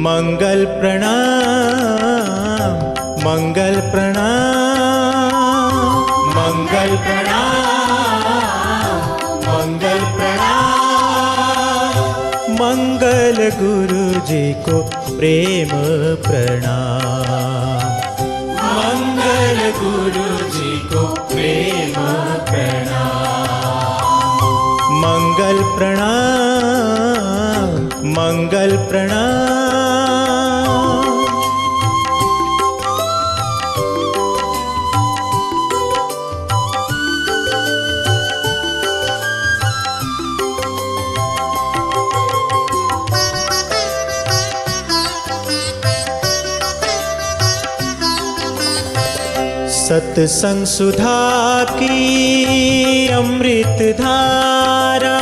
मंगल प्रणाम, मंगल प्रणाम, मंगल प्रणाम, मंगल प्रणाम। मंगल गुरु जी को प्रेम प्रणाम, मंगल गुरु जी को प्रेम प्रणाम। मंगल प्रणाम, मंगल प्रणाम। सत्संग सुधा की अमृत धारा,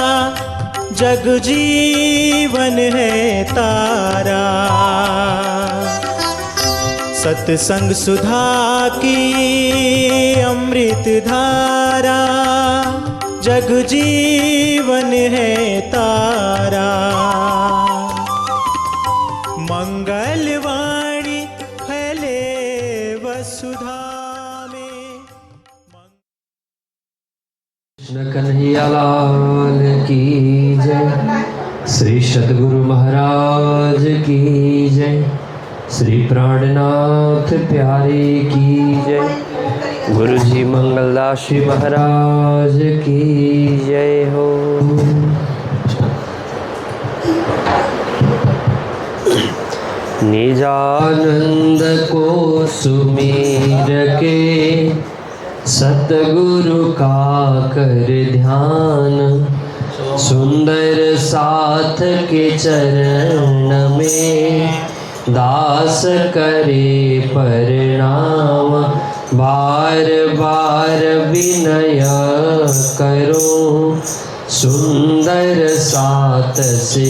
जग जीवन है तारा। सत्संग सुधा की अमृत धारा, जग जीवन है तारा। मंगलवाणी फैले वसुधा में। कृष्ण कन्हैया लाल की जय। श्री सद्गुरु महाराज की जय। श्री प्राणनाथ प्यारे की जय। गुरु जी मंगलदास जी महाराज की जय हो। निजानंद को सुमीर के, सतगुरु का कर ध्यान। सुंदर साथ के चरण में, दास करे प्रणाम। बार बार विनय करो, सुंदर साथ से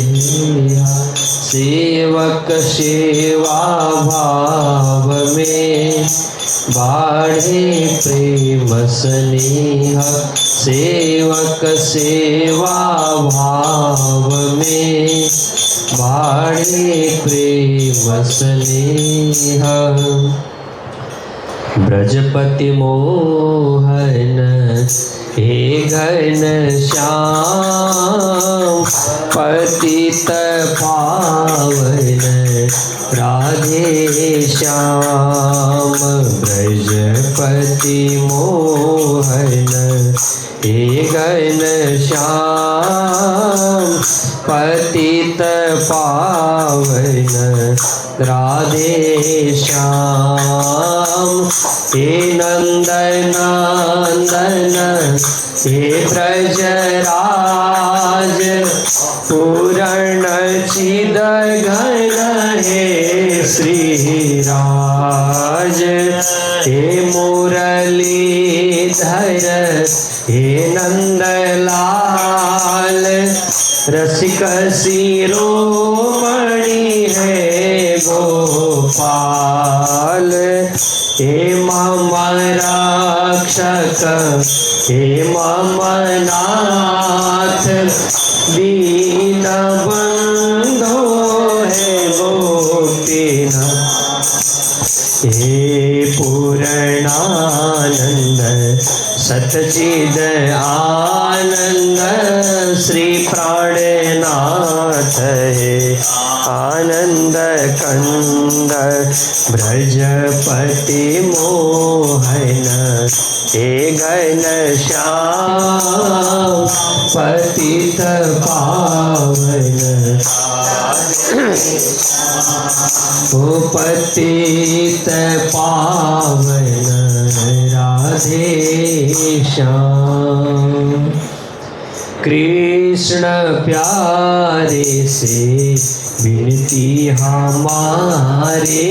सेवक सेवा भाव में। बाढ़े प्रेम स्नेह, सेवक सेवा भाव में। बाढ़े प्रेम स्नेह। ब्रजपति मोहन हे घन श्याम, पतित पावन राधे श्याम। ब्रजपति मोहन हे घन श्याम, पतित पावन राधे श्याम। हे नंदनंदन हे ब्रजराज, पूर्ण चिद घन हे श्रीराज। हे मुरलीधर हे नंदलाल, रसिक शिरोमणि है गोपाल। हे मम रक्षक हे मम नाथ, दीन बंधो है गोपीनाथ। हे पूर्णानंद सच्चिद आनंद, श्री प्राणनाथ हे आनंद कंद। ब्रजपति मोहन हे घन श्याम, पतित पावन ओ पतित पावन राधे श्याम। कृष्ण प्यारे से विनती हमारे,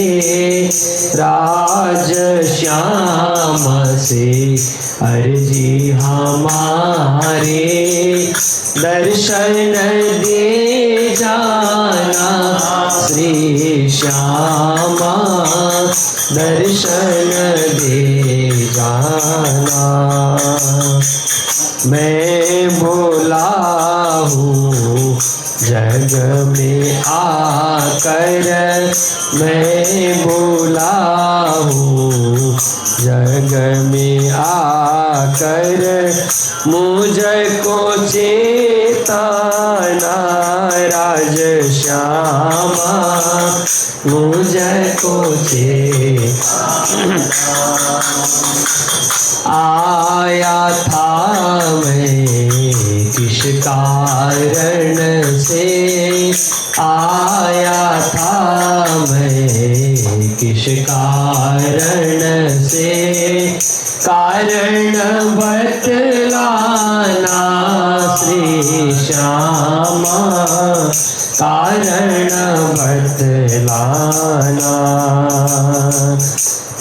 राज श्याम से अर्जी हमारे। दर्शन दे जाना श्री श्यामा, दर्शन दे जाना। मैं बोला हूँ जग में आकर, मैं भूला हूँ जग में आकर मुझको चेतना राज श्यामा मुझको आया था मैं किस कारण से आया था मैं किस कारण से कारण बतलाना श्री श्यामा कारण बतलाना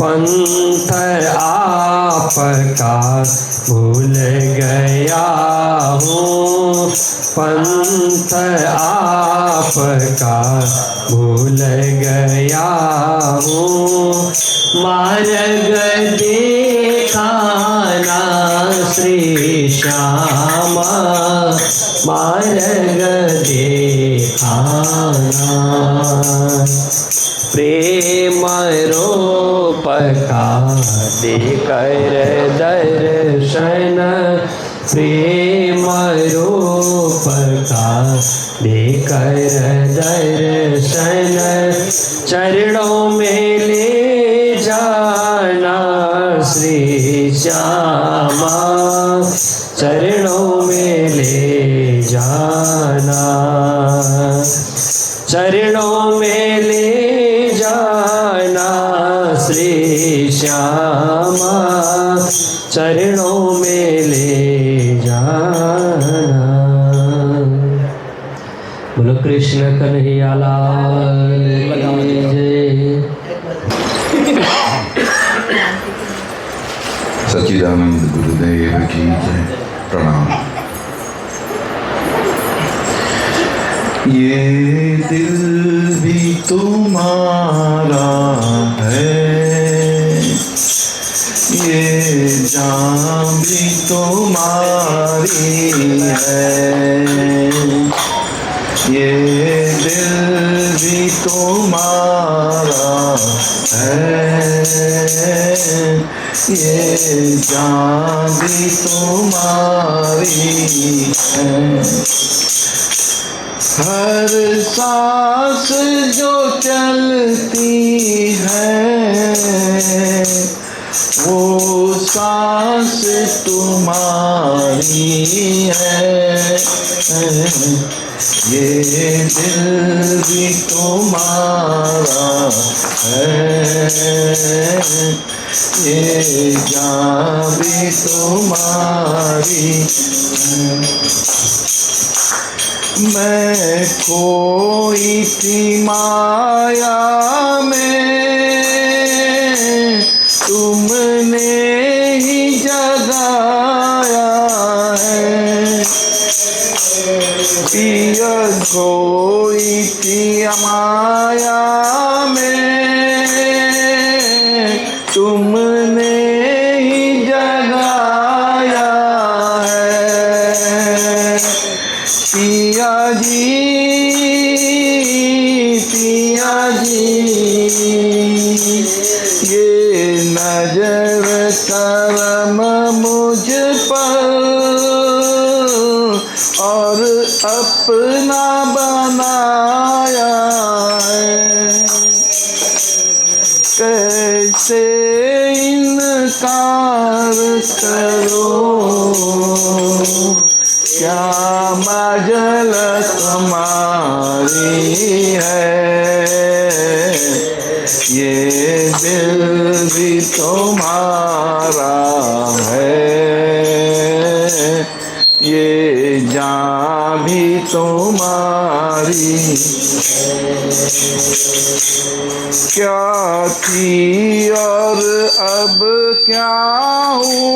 पंथ आपका भूल गया हूँ पंथ आपका भूल गया हूँ मार्ग दिखाना श्री श्यामा मार्ग दिखाना प्रेम रूप का देकर दर्शन प्रेम रूप का देकर दर्शन चरणों में ले जाना श्री श्यामा चरणों में ले जाना चरणों में ले जाना श्री श्यामा चरणों में ले जाना। बोलो कृष्ण कन्हैया लाल की जय। सच्चिदानंद गुरुदेव की जय। प्रणाम। ये दिल भी तुम्हारा है ये जान भी तुम्हारी है ये दिल भी तुम्हारा है ये जान भी तुम्हारी है हर सांस जो चलती है वो सांस तुम्हारी है ये दिल भी तुम्हारा है ये जान भी तुम्हारी है मैं खोई थी माया में तुमने ही जगाया है पिया खोई थी माया में तुमने ही जगाया है पिया जी ये नजर करम मुझ पर और अपना बनाया है कैसे इनकार करो क्या मजल तुम्हारी है ये दिल भी तुम्हारा है ये जान भी तुम्हारी क्या थी और अब क्या हूँ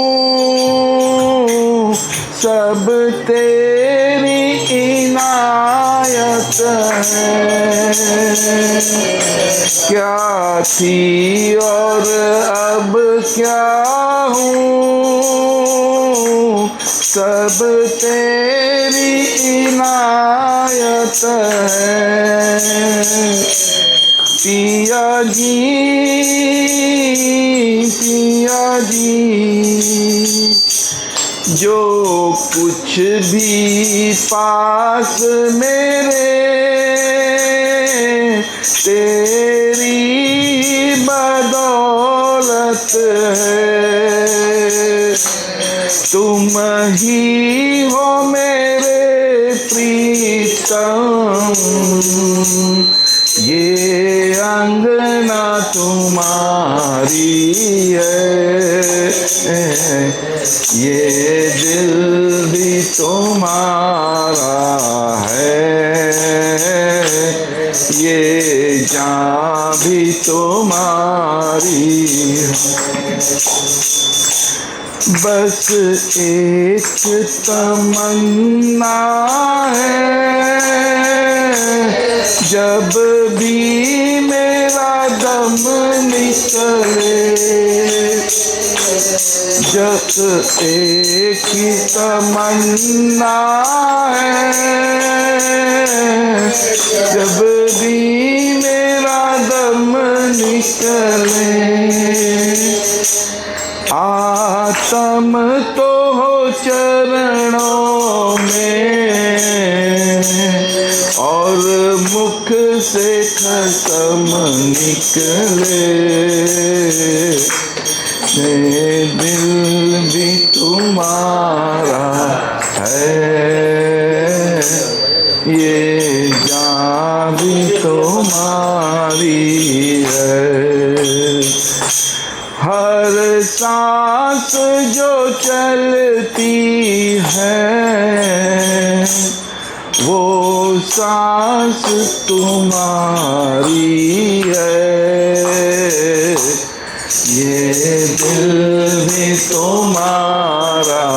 सब तेरी इनायत है क्या थी और अब क्या हूँ सब तेरी इनायत है पिया जी जो कुछ भी पास मेरे तेरी बदौलत है। तुम ही हो मेरे प्रीतम, ये अंगना तुम्हारी है, ये दिल भी तुम्हारा है, ये जान भी तुम्हारी है। बस एक तमन्ना है, जब भी मेरा दम निकले, जब एक तमन्ना है, जब भी मेरा दम निकले, आत्म तो हो चरणों में और मुख से खत्म निकले, ये दिल भी तुम्हारा है, ये जान भी तुम्हारी है। हर सांस जो चलती है वो सांस तुम्हारी है, ये दिल भी तुम्हारा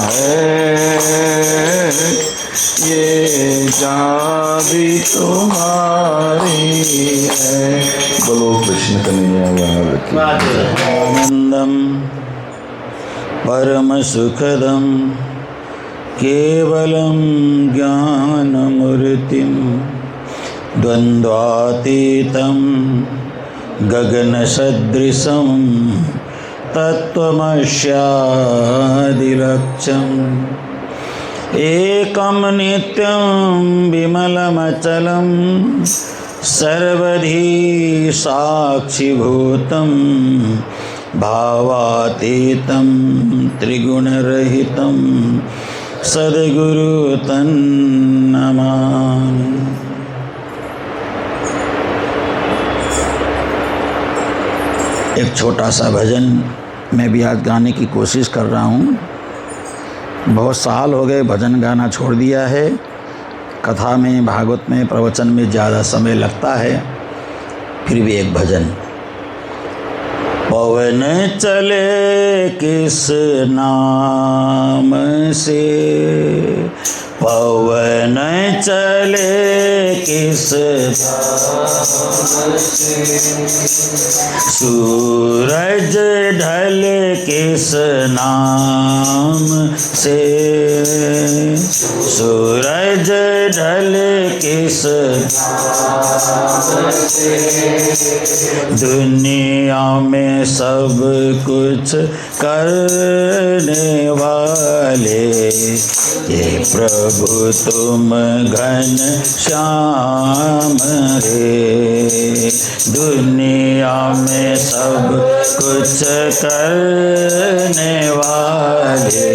है, ये जान भी तुम्हारी है। बोलो कृष्ण कन्हैया लाल की। आनंदम परम सुखदम केवलम ज्ञानमूर्तिम द्वंद्वातीतं गगनसदृशं तत्त्वमस्यादिलक्ष्यम् एकं नित्यं विमलमचलं सर्वधी साक्षिभूतं भावातीतं त्रिगुणरहितं सद्गुरु तन्नमामि। एक छोटा सा भजन मैं भी आज गाने की कोशिश कर रहा हूँ। बहुत साल हो गए भजन गाना छोड़ दिया है। कथा में, भागवत में, प्रवचन में ज़्यादा समय लगता है। फिर भी एक भजन। पवन चले किस नाम से, पवन चले किस नाम से, सूरज ढल किस नाम से, सूरज ढल किस नाम से, दुनिया में सब कुछ करने वाले ये प्रभु तुम घन श्याम रे। दुनिया में सब कुछ करने वाले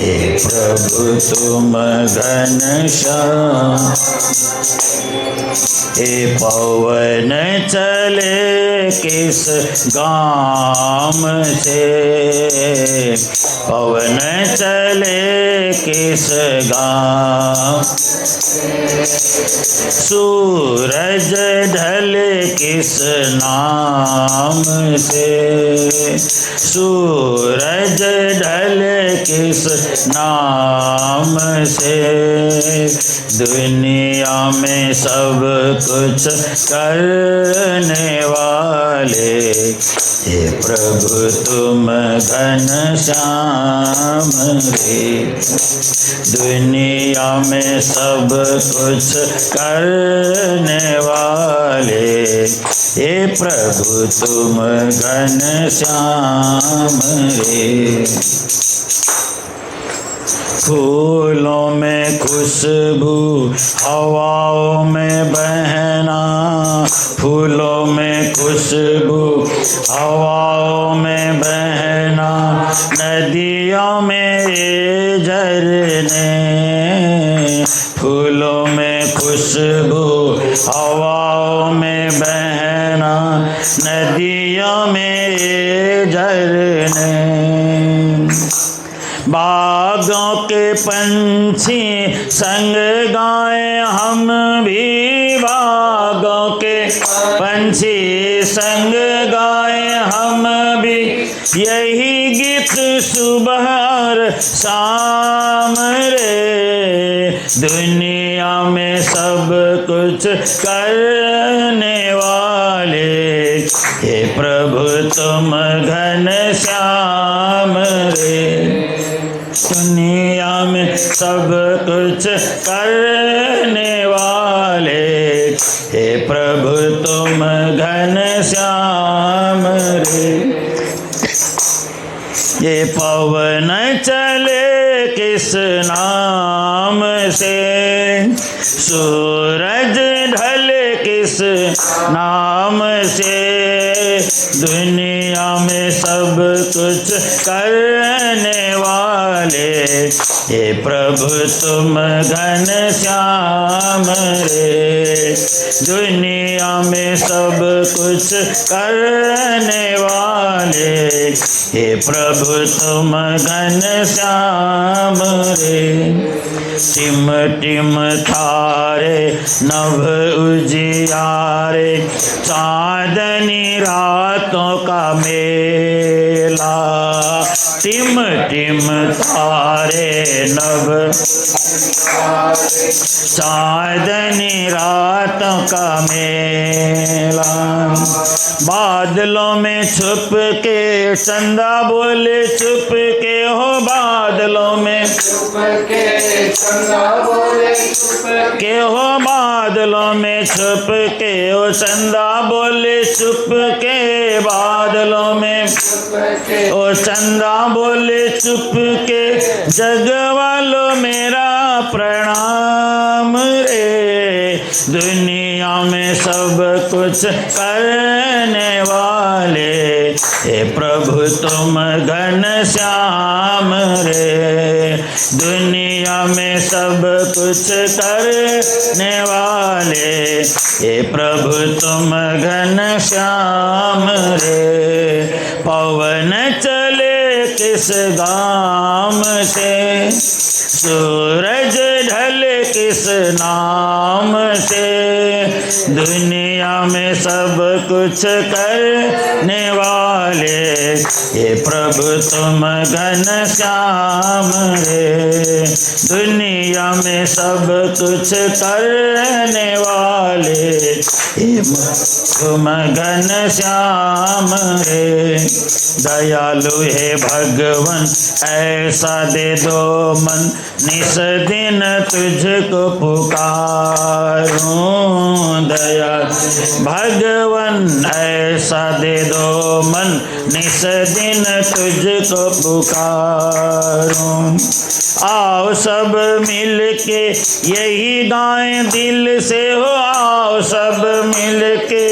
ये प्रभु तुम घन श्याम। हे पवन चले किस गाम से, पवन चले किस गाम, सूरज ढल किस नाम से, सूरज ढल किस नाम से, दुनिया में सब कुछ करने वाले हे प्रभु तुम घन श्याम रे। दुनिया में सब कुछ करने वाले, हे प्रभु तुम घन श्याम रे। फूलों में खुशबू, हवाओं में बहना, फूलों में खुशबू, हवाओं में बहना, नदियों में ये झरने, फूलों में खुशबू, हवाओं में बहना, नदियों में ये झरने। बागों के पंछी संग गाएं हम भी, बागों के पंछी संग गाएं हम भी, यही गीत सुबह और शाम रे। दुनिया में सब कुछ करने वाले, हे प्रभु तुम घन श्याम रे। दुनिया में सब कुछ करने वाले, हे प्रभु तुम घन श्याम रे। ये पवन चले किस नाम से, सूरज ढले किस नाम से, दुनिया में सब कुछ करने वाले, हे प्रभु तुम घन श्याम रे। दुनिया में सब कुछ करने वाले, हे प्रभु तुम घन श्याम रे। टिम टिम तारे नभ उजियारे, चांदनी रातों का मेला, टिम टिम तारे नभ, चांदनी रातों का मेला। बादलों में छुप के चंदा बोले चुप के हो, बादलों में छुप के चंदा बोले चुप के हो, बादलों में छुप के ओ चंदा बोले चुप के, बादलों में ओ चंदा बोले चुप के। जग वालों मेरा प्रणाम रे, दुनिया में सब कुछ करने वाले, हे प्रभु तुम घन श्याम रे। दुनिया में सब कुछ करने वाले, हे प्रभु तुम घन श्याम रे। पवन चले किस गाम से, सूरज ढले किस नाम से, दुनिया में सब कुछ करने वाले, हे प्रभु तुम घन श्याम रे। दुनिया में सब कुछ करने वाले, हे तुम घन श्याम रे। दयालु हे भगवन ऐसा दे दो मन, निस दिन तुझको पुकारूं। दया भगवन ऐसा दे दो मन, निस दिन तुझको पुकारूं। आओ सब मिल के यही गाएं दिल से हो, आओ सब मिल के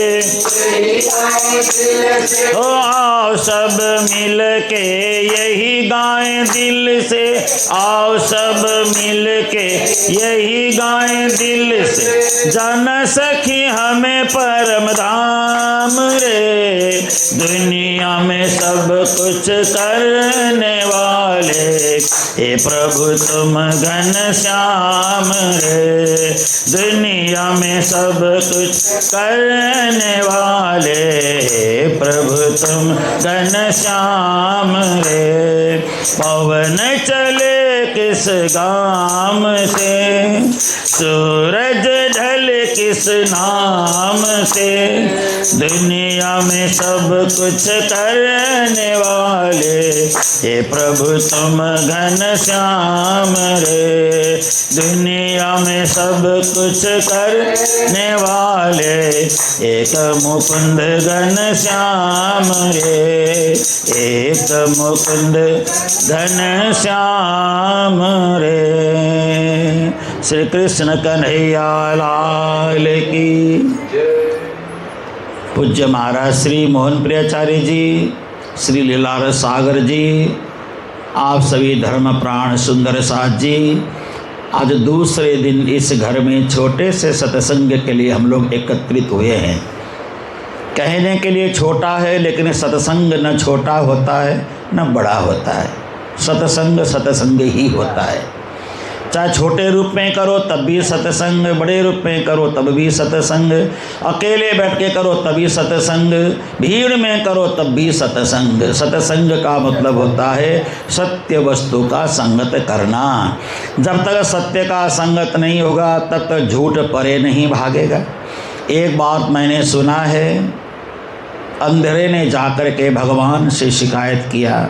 हो, आओ सब मिल के यही गाएं दिल से, आओ सब मिल के यही गाएं दिल से। जान सखी हमें परम धाम रे, दुनिया में सब कुछ करने वाले, हे प्रभु तुम घन श्याम रे। दुनिया में सब कुछ करने वाले, हे प्रभु तुम घन श्याम रे। पवन चले किस गाम से, सूरज ढल किस नाम से, दुनिया में सब कुछ करने वाले हे प्रभु तुम घन श्याम रे। दुनिया में सब कुछ करने वाले एक मुकुंद घन श्याम रे, एक मुकुंद घन श्याम रे। श्री कृष्ण कन्हैया लाल की। पूज्य महाराज श्री मोहन प्रियाचार्य जी, श्री लीलारस सागर जी, आप सभी धर्म प्राण सुंदर साथ जी, आज दूसरे दिन इस घर में छोटे से सत्संग के लिए हम लोग एकत्रित हुए हैं। कहने के लिए छोटा है, लेकिन सत्संग न छोटा होता है न बड़ा होता है। सत्संग सत्संग ही होता है। चाहे छोटे रूप में करो तब भी सत्संग, बड़े रूप में करो तब भी सत्संग, अकेले बैठ के करो तभी सत्संग, भीड़ में करो तब भी सत्संग। सत्संग का मतलब होता है सत्य वस्तु का संगत करना। जब तक सत्य का संगत नहीं होगा तब तक झूठ परे नहीं भागेगा। एक बात मैंने सुना है, अंधेरे ने जाकर के भगवान से शिकायत किया।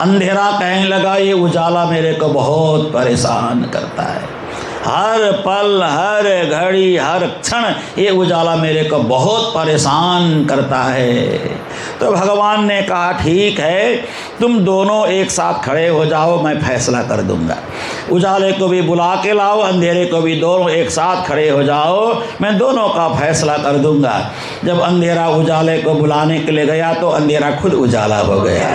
अंधेरा कहने लगा ये उजाला मेरे को बहुत परेशान करता है, हर पल हर घड़ी हर क्षण ये उजाला मेरे को बहुत परेशान करता है। तो भगवान ने कहा ठीक है, तुम दोनों एक साथ खड़े हो जाओ, मैं फैसला कर दूंगा। उजाले को भी बुला के लाओ, अंधेरे को भी, दोनों एक साथ खड़े हो जाओ, मैं दोनों का फैसला कर दूंगा। जब अंधेरा उजाले को बुलाने के लिए गया तो अंधेरा खुद उजाला हो गया।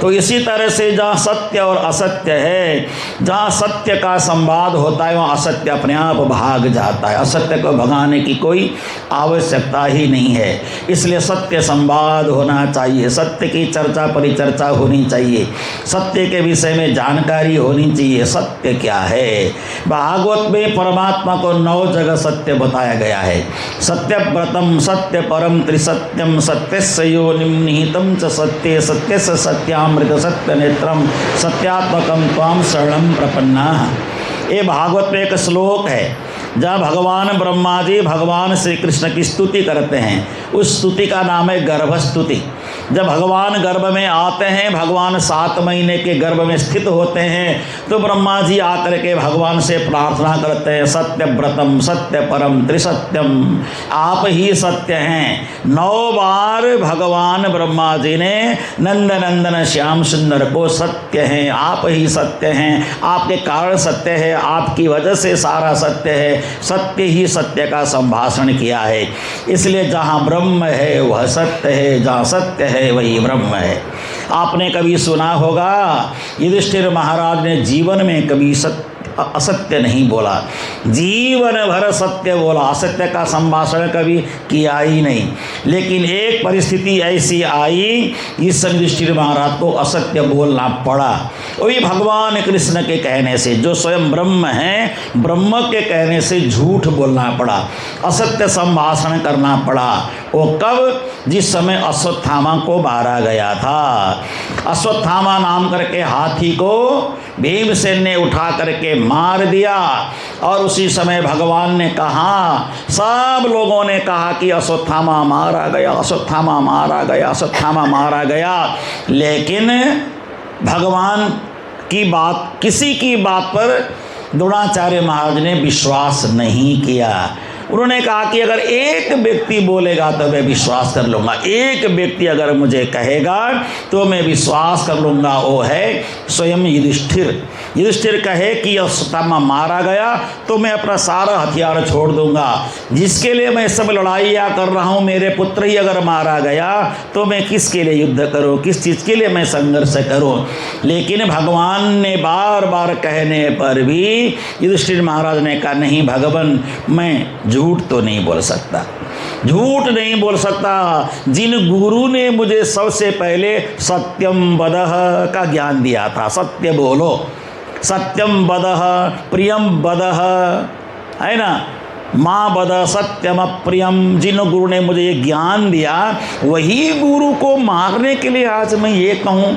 तो इसी तरह से जहाँ सत्य और असत्य है, जहाँ सत्य का संवाद होता है वहाँ असत्य अपने आप भाग जाता है। असत्य को भगाने की कोई आवश्यकता ही नहीं है। इसलिए सत्य संवाद होना चाहिए, सत्य की चर्चा परिचर्चा होनी चाहिए, सत्य के विषय में जानकारी होनी चाहिए। सत्य क्या है? भागवत में परमात्मा को 9 जगह सत्य बताया गया है। सत्यव्रतम सत्य परम त्रिसत्यम, सत्यस्य योनिम निहितम च सत्ये, सत्यस्य सत्यामृत सत्य नेत्रम, सत्यात्मकम त्वाम शरणम प्रपन्ना। ये भागवत में एक श्लोक है जहाँ भगवान ब्रह्मा जी भगवान श्री कृष्ण की स्तुति करते हैं। उस स्तुति का नाम है गर्भस्तुति। जब भगवान गर्भ में आते हैं, भगवान 7 महीने के गर्भ में स्थित होते हैं, तो ब्रह्मा जी आकर के भगवान से प्रार्थना करते हैं, सत्यव्रतम सत्य परम त्रिसत्यम, आप ही सत्य हैं। 9 बार भगवान ब्रह्मा जी ने नंद नंदन श्याम सुंदर को सत्य हैं, आप ही सत्य हैं, आपके कारण सत्य है, आपकी वजह से सारा सत्य है, सत्य ही सत्य का संभाषण किया है। इसलिए जहाँ ब्रह्म है वह सत्य है, जहाँ सत्य है वही ब्रह्म है। आपने कभी सुना होगा युधिष्ठिर महाराज ने जीवन में कभी असत्य नहीं बोला, जीवन भर सत्य बोला, असत्य का संभाषण कभी किया ही नहीं। लेकिन एक परिस्थिति ऐसी आई इस युधिष्ठिर महाराज को असत्य बोलना पड़ा, वही भगवान कृष्ण के कहने से, जो स्वयं ब्रह्म हैं, ब्रह्म के कहने से झूठ बोलना पड़ा, असत्य संभाषण करना पड़ा। वो कब? जिस समय अश्वत्थामा को मारा गया था। अश्वत्थामा नाम करके हाथी को भीमसेन ने उठा करके मार दिया, और उसी समय भगवान ने कहा, सब लोगों ने कहा कि अश्वत्थामा मारा गया, अश्वत्थामा मारा गया, अश्वत्थामा मारा गया। लेकिन भगवान की बात, किसी की बात पर द्रोणाचार्य महाराज ने विश्वास नहीं किया। उन्होंने कहा कि अगर एक व्यक्ति बोलेगा तो मैं विश्वास कर लूँगा, एक व्यक्ति अगर मुझे कहेगा तो मैं विश्वास कर लूँगा, वो है स्वयं युधिष्ठिर। युधिष्ठिर कहे कि अश्वत्थामा मारा गया तो मैं अपना सारा हथियार छोड़ दूँगा, जिसके लिए मैं सब लड़ाइयाँ कर रहा हूँ, मेरे पुत्र ही अगर मारा गया तो मैं किसके लिए युद्ध करूँ, किस चीज़ के लिए मैं संघर्ष करूँ। लेकिन भगवान ने बार बार कहने पर भी युधिष्ठिर महाराज ने कहा, नहीं भगवान, मैं झूठ तो नहीं बोल सकता, झूठ नहीं बोल सकता। जिन गुरु ने मुझे सबसे पहले सत्यम वदः का ज्ञान दिया था, सत्य बोलो, सत्यम वदः प्रियम वदः, है ना, माँ वद सत्यम प्रियम, जिन गुरु ने मुझे ये ज्ञान दिया, वही गुरु को मारने के लिए आज मैं ये कहूँ,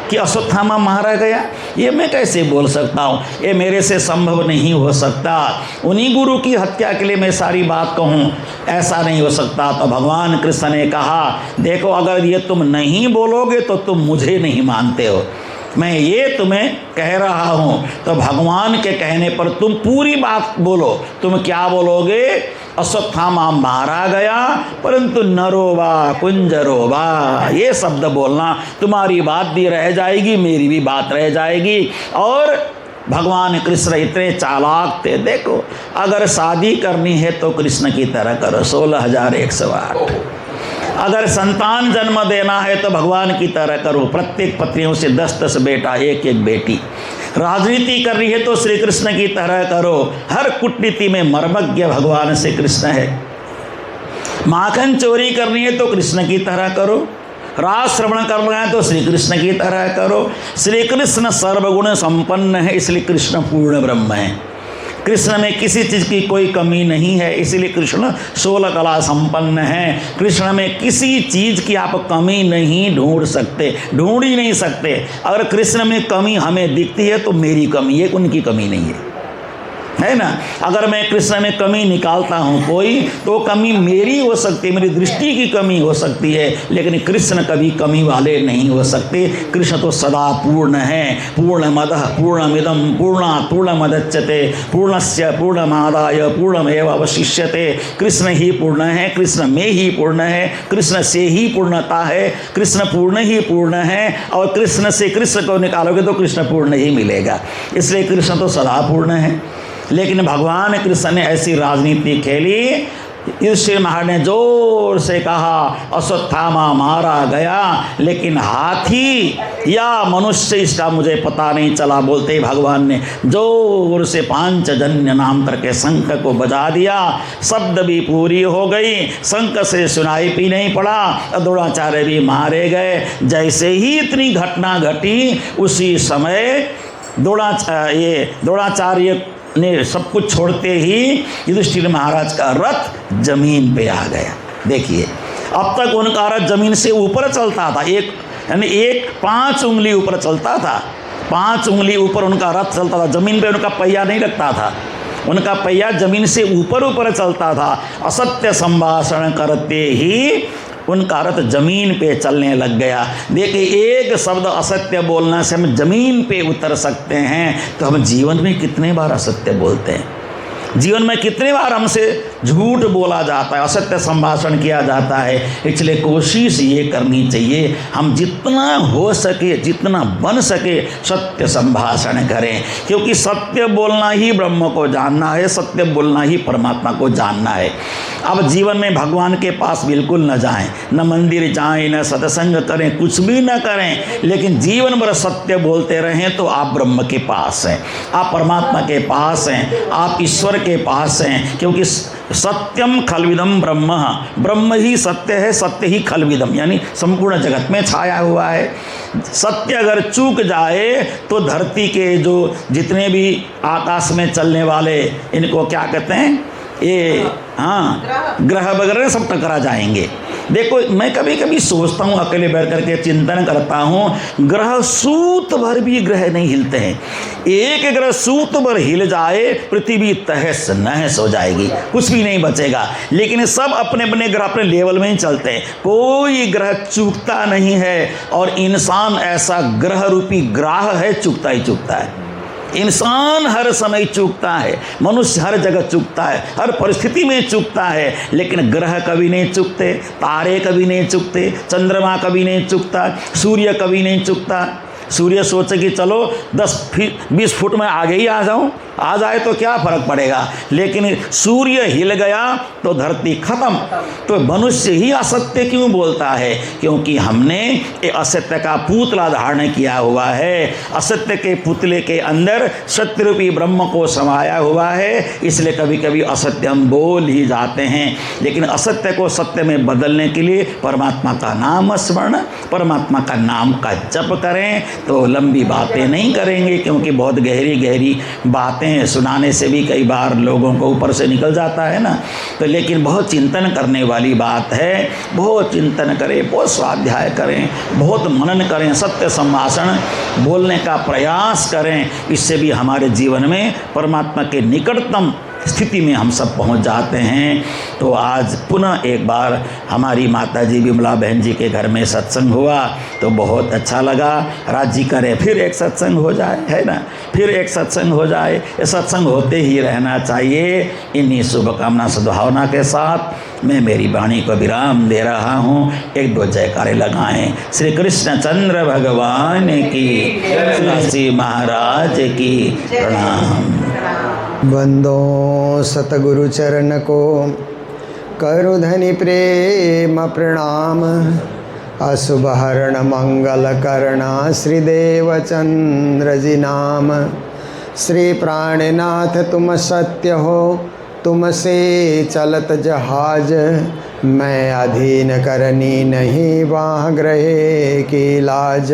कि अश्वत्थामा मारा गया, ये मैं कैसे बोल सकता हूँ, ये मेरे से संभव नहीं हो सकता। उन्हीं गुरु की हत्या के लिए मैं सारी बात कहूँ, ऐसा नहीं हो सकता। तो भगवान कृष्ण ने कहा, देखो अगर ये तुम नहीं बोलोगे तो तुम मुझे नहीं मानते हो, मैं ये तुम्हें कह रहा हूँ। तो भगवान के कहने पर तुम पूरी बात बोलो। तुम क्या बोलोगे? अश्वत्थामा मारा गया परंतु नरोवा कुंजरोवा, ये शब्द बोलना। तुम्हारी बात भी रह जाएगी, मेरी भी बात रह जाएगी। और भगवान कृष्ण इतने चालाक थे। देखो अगर शादी करनी है तो कृष्ण की तरह करो, 16,108। अगर संतान जन्म देना है तो भगवान की तरह करो, प्रत्येक पत्नियों से 10-10 बेटा, 1-1 बेटी। राजनीति करनी है तो श्री कृष्ण की तरह करो, हर कूटनीति में मर्मज्ञ भगवान श्री कृष्ण है। माखन चोरी करनी है तो कृष्ण की तरह करो, राज श्रवण करना है तो श्री कृष्ण की तरह करो। श्री कृष्ण सर्वगुण संपन्न है, इसलिए कृष्ण पूर्ण ब्रह्म है। कृष्ण में किसी चीज़ की कोई कमी नहीं है, इसलिए कृष्ण 16 कला संपन्न है। कृष्ण में किसी चीज़ की आप कमी नहीं ढूंढ सकते, ढूंढ ही नहीं सकते। अगर कृष्ण में कमी हमें दिखती है तो मेरी कमी है, उनकी कमी नहीं है ना। अगर मैं कृष्ण में कमी निकालता हूँ कोई, तो कमी मेरी हो सकती है, मेरी दृष्टि की कमी हो सकती है, लेकिन कृष्ण कभी कमी वाले नहीं हो सकते। कृष्ण तो सदा पूर्ण है। पूर्णमदः पूर्णमिदं पूर्णात् पूर्णमुदच्यते पूर्णस्य पूर्णमादाय पूर्णमेव अवशिष्यते। कृष्ण ही पूर्ण है, कृष्ण में ही पूर्ण है, कृष्ण से ही पूर्णता है, कृष्ण पूर्ण ही पूर्ण है। और कृष्ण से कृष्ण को निकालोगे तो कृष्ण पूर्ण ही मिलेगा, इसलिए कृष्ण तो सदा पूर्ण है। लेकिन भगवान कृष्ण ने ऐसी राजनीति खेली, युधिष्ठिर महाराज ने जोर से कहा अश्वत्थामा मारा गया, लेकिन हाथी या मनुष्य इसका मुझे पता नहीं चला। बोलते ही भगवान ने जोर से पांचजन्य नाम करके शंख को बजा दिया। शब्द भी पूरी हो गई, शंख से सुनाई भी नहीं पड़ा, द्रोणाचार्य भी मारे गए। जैसे ही इतनी घटना घटी, उसी समय द्रोणाचार्य ने सब कुछ छोड़ते ही युधिष्ठिर महाराज का रथ जमीन पे आ गया। देखिए अब तक उनका रथ जमीन से ऊपर चलता था, एक 5 उंगली ऊपर चलता था, 5 उंगली ऊपर उनका रथ चलता था, जमीन पे उनका पहिया नहीं लगता था, उनका पहिया जमीन से ऊपर चलता था। असत्य संभाषण करते ही उनका रथ जमीन पे चलने लग गया। देखिए एक शब्द असत्य बोलने से हम जमीन पे उतर सकते हैं, तो हम जीवन में कितने बार असत्य बोलते हैं, जीवन में कितने बार हमसे झूठ बोला जाता है, असत्य संभाषण किया जाता है। इसलिए कोशिश ये करनी चाहिए हम जितना हो सके, जितना बन सके सत्य संभाषण करें, क्योंकि सत्य बोलना ही ब्रह्म को जानना है, सत्य बोलना ही परमात्मा को जानना है। अब जीवन में भगवान के पास बिल्कुल न जाएं, न मंदिर जाएं, न सत्संग करें, कुछ भी न करें, लेकिन जीवन भर सत्य बोलते रहें तो आप ब्रह्म के पास हैं, आप परमात्मा के पास हैं, आप ईश्वर के पास हैं। क्योंकि सत्यम खलविदम ब्रह्म, ब्रह्म ही सत्य है, सत्य ही खलविदम, यानी संपूर्ण जगत में छाया हुआ है। सत्य अगर चूक जाए तो धरती के जो जितने भी आकाश में चलने वाले, इनको क्या कहते हैं, ये ग्रह वगैरह सब टकरा जाएंगे। देखो मैं कभी कभी सोचता हूँ, अकेले बैठ करके चिंतन करता हूँ, ग्रह सूत भर भी ग्रह नहीं हिलते हैं। एक ग्रह सूत भर हिल जाए पृथ्वी तहस नहस हो जाएगी, कुछ भी नहीं बचेगा। लेकिन सब अपने अपने ग्रह अपने लेवल में ही चलते हैं, कोई ग्रह चूकता नहीं है। और इंसान ऐसा ग्रह रूपी ग्राह है, चूकता ही चूकता है। इंसान हर समय चूकता है, मनुष्य हर जगह चूकता है, हर परिस्थिति में चूकता है, लेकिन ग्रह कभी नहीं चूकते, तारे कभी नहीं चूकते, चंद्रमा कभी नहीं चूकता, सूर्य कभी नहीं चूकता। सूर्य सोचे कि चलो 10-20 फुट में आगे ही आ जाऊं, आ जाए तो क्या फर्क पड़ेगा, लेकिन सूर्य हिल गया तो धरती खत्म। तो मनुष्य ही असत्य क्यों बोलता है? क्योंकि हमने ये असत्य का पुतला धारण किया हुआ है। असत्य के पुतले के अंदर सत्य रूपी ब्रह्म को समाया हुआ है, इसलिए कभी कभी असत्य हम बोल ही जाते हैं। लेकिन असत्य को सत्य में बदलने के लिए परमात्मा का नाम स्मरण, परमात्मा का नाम का जप करें, तो लंबी बातें नहीं करेंगे, क्योंकि बहुत गहरी गहरी बातें सुनाने से भी कई बार लोगों को ऊपर से निकल जाता है ना। तो लेकिन बहुत चिंतन करने वाली बात है, बहुत चिंतन करें, बहुत स्वाध्याय करें, बहुत मनन करें, सत्य संभाषण बोलने का प्रयास करें। इससे भी हमारे जीवन में परमात्मा के निकटतम स्थिति में हम सब पहुंच जाते हैं। तो आज पुनः एक बार हमारी माता जी विमला बहन जी के घर में सत्संग हुआ तो बहुत अच्छा लगा। राजी करे फिर एक सत्संग हो जाए, है ना, फिर एक सत्संग हो जाए। ये सत्संग होते ही रहना चाहिए। इन्हीं शुभकामना सद्भावना के साथ मैं मेरी वाणी को विराम दे रहा हूँ। एक दो जयकारे लगाएं। श्री कृष्ण चंद्र भगवान की, श्री महाराज की प्रणाम। बंदो सतगुरु चरण को करु धनि प्रेम प्रणाम। अशुभ हरण मंगल करना श्रीदेव चंद्र जी नाम। श्री प्राणनाथ तुम सत्य हो, तुमसे चलत जहाज। मैं अधीन करनी नहीं वाह ग्रहे की लाज।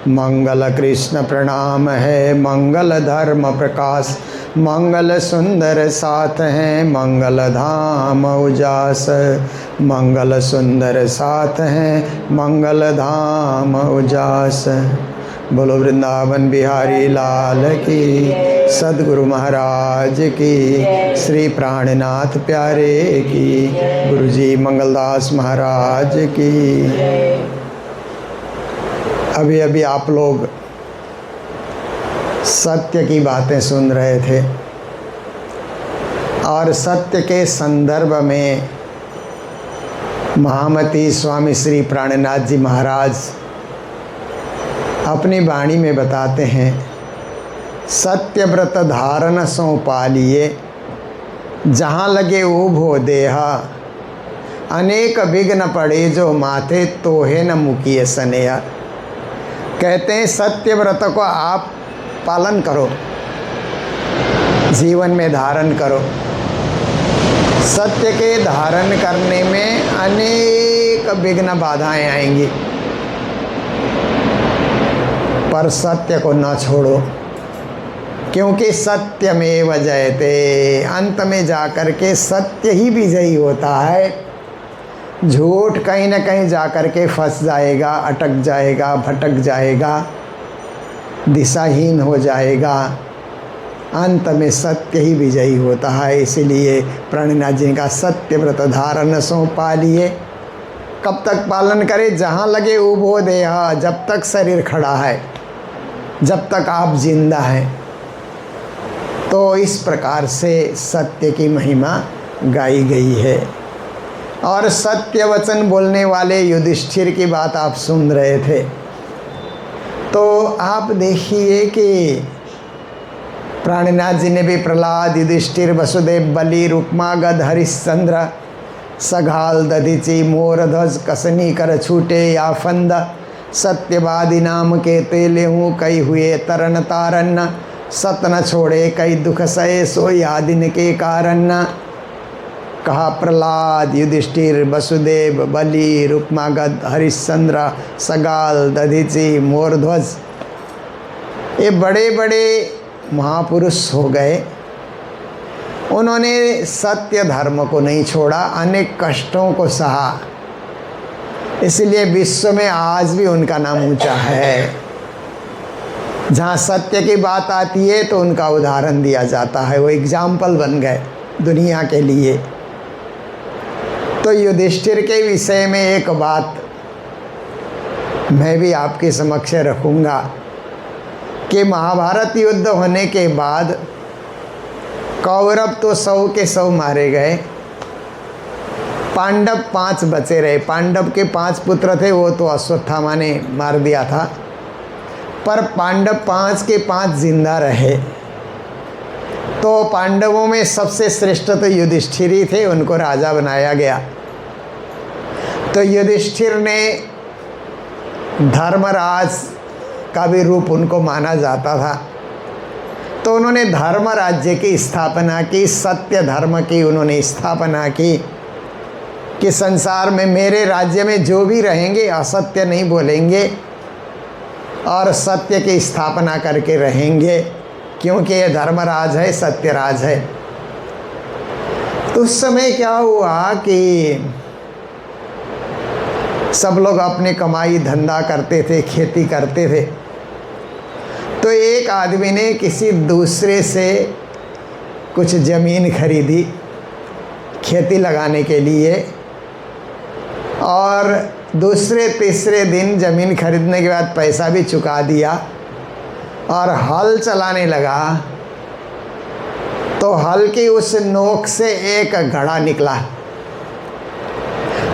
मंगल कृष्ण प्रणाम है मंगल धर्म प्रकाश। मंगल सुंदर साथ हैं मंगल धाम उजास। मंगल सुंदर साथ हैं मंगल धाम उजास। बोलो वृंदावन बिहारी लाल की, सद्गुरु महाराज की, श्री प्राणनाथ प्यारे की, गुरुजी मंगलदास महाराज की। अभी अभी आप लोग सत्य की बातें सुन रहे थे और सत्य के संदर्भ में महामती स्वामी श्री प्राणनाथ जी महाराज अपनी वाणी में बताते हैं, सत्य व्रत धारण सो पालिए, जहाँ लगे उभो देहा। अनेक विघ्न पड़े जो माथे, तोहे न मुकिए सनेहा। कहते हैं सत्य व्रत को आप पालन करो, जीवन में धारण करो। सत्य के धारण करने में अनेक विघ्न बाधाएं आएंगी, पर सत्य को न छोड़ो, क्योंकि सत्यमेव जयते। अंत में जाकर के सत्य ही विजयी होता है। झूठ कहीं न कहीं जाकर के फंस जाएगा, अटक जाएगा, भटक जाएगा, दिशाहीन हो जाएगा। अंत में सत्य ही विजयी होता है। इसीलिए प्राणनाथ जी का सत्य व्रत धारण सो पालिए। कब तक पालन करें? जहाँ लगे उभो देहा, जब तक शरीर खड़ा है, जब तक आप जिंदा हैं। तो इस प्रकार से सत्य की महिमा गाई गई है। और सत्य वचन बोलने वाले युधिष्ठिर की बात आप सुन रहे थे, तो आप देखिए कि प्राणनाथ जी ने भी प्रहलाद, युधिष्ठिर, वसुदेव, बलि, रुक्मा, गद, हरिश्चंद्र, सघाल, दधीचि, मोर, ध्वज, कसनी, कर छूटे या फंद, सत्यवादी नाम के तेले हूँ, कई हुए तरन तारन, सत न छोड़े कई दुख सहे, सोई आदिन के कारण। कहा प्रहलाद, युधिष्ठिर, वसुदेव, बलि, रुक्मा, गद, हरिश्चंद्र, सगाल, दधीचि, मोरध्वज, ये बड़े बड़े महापुरुष हो गए। उन्होंने सत्य धर्म को नहीं छोड़ा, अनेक कष्टों को सहा। इसलिए विश्व में आज भी उनका नाम ऊंचा है। जहाँ सत्य की बात आती है तो उनका उदाहरण दिया जाता है, वो एग्जाम्पल बन गए दुनिया के लिए। तो युधिष्ठिर के विषय में एक बात मैं भी आपके समक्ष रखूँगा कि महाभारत युद्ध होने के बाद कौरव तो 100 के 100 मारे गए, पांडव 5 बचे रहे। पांडव के 5 पुत्र थे, वो तो अश्वत्थामा ने मार दिया था, पर पांडव 5 के 5 जिंदा रहे। तो पांडवों में सबसे श्रेष्ठ तो युधिष्ठिर ही थे, उनको राजा बनाया गया। तो युधिष्ठिर ने धर्मराज का भी रूप उनको माना जाता था। तो उन्होंने धर्म राज्य की स्थापना की, सत्य धर्म की उन्होंने स्थापना की कि संसार में मेरे राज्य में जो भी रहेंगे असत्य नहीं बोलेंगे, और सत्य की स्थापना करके रहेंगे, क्योंकि ये धर्मराज है, सत्यराज है। तो उस समय क्या हुआ कि सब लोग अपने कमाई धंधा करते थे, खेती करते थे। तो एक आदमी ने किसी दूसरे से कुछ ज़मीन खरीदी खेती लगाने के लिए, और दूसरे तीसरे दिन ज़मीन खरीदने के बाद पैसा भी चुका दिया और हल चलाने लगा। तो हल की उस नोक से एक घड़ा निकला,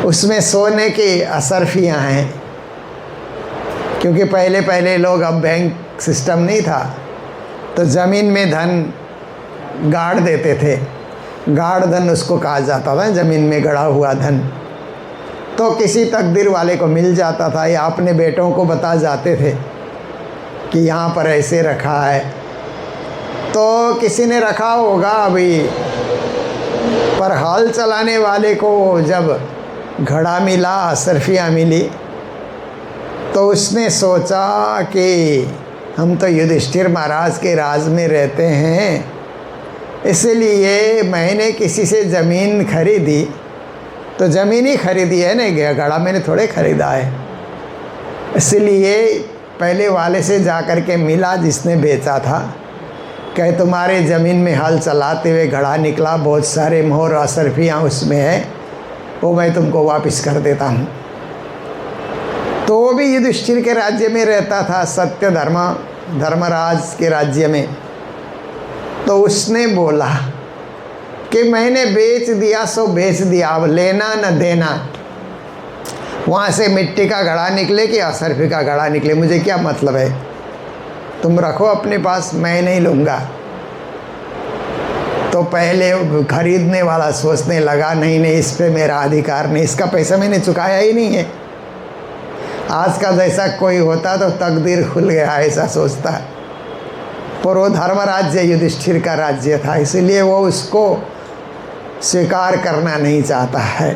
उसमें सोने की असरफियाँ हैं, क्योंकि पहले पहले लोग, अब बैंक सिस्टम नहीं था, तो ज़मीन में धन गाड़ देते थे। गाड़ धन उसको कहा जाता था, ज़मीन में गड़ा हुआ धन। तो किसी तकदीर वाले को मिल जाता था, या अपने बेटों को बता जाते थे कि यहाँ पर ऐसे रखा है। तो किसी ने रखा होगा अभी, पर हल चलाने वाले को जब घड़ा मिला, असरफियाँ मिली, तो उसने सोचा कि हम तो युधिष्ठिर महाराज के राज में रहते हैं, इसलिए मैंने किसी से ज़मीन खरीदी, तो ज़मीन ही खरीदी है ना, घड़ा मैंने थोड़े ख़रीदा है। इसलिए पहले वाले से जा कर के मिला जिसने बेचा था, कहे तुम्हारे ज़मीन में हल चलाते हुए घड़ा निकला, बहुत सारे मोहर असरफियाँ उसमें है, वो मैं तुमको वापस कर देता हूँ। तो वो भी युधिष्ठिर के राज्य में रहता था, सत्य धर्मराज के राज्य में। तो उसने बोला कि मैंने बेच दिया सो बेच दिया, अब लेना न देना। वहाँ से मिट्टी का घड़ा निकले कि असरफी का घड़ा निकले, मुझे क्या मतलब है, तुम रखो अपने पास, मैं नहीं लूँगा। तो पहले खरीदने वाला सोचने लगा, नहीं नहीं, इस पे मेरा अधिकार नहीं, इसका पैसा मैंने चुकाया ही नहीं है। आज का जैसा कोई होता तो तकदीर खुल गया, ऐसा सोचता है। पर वो धर्मराज्य युधिष्ठिर का राज्य था, इसलिए वो उसको स्वीकार करना नहीं चाहता है।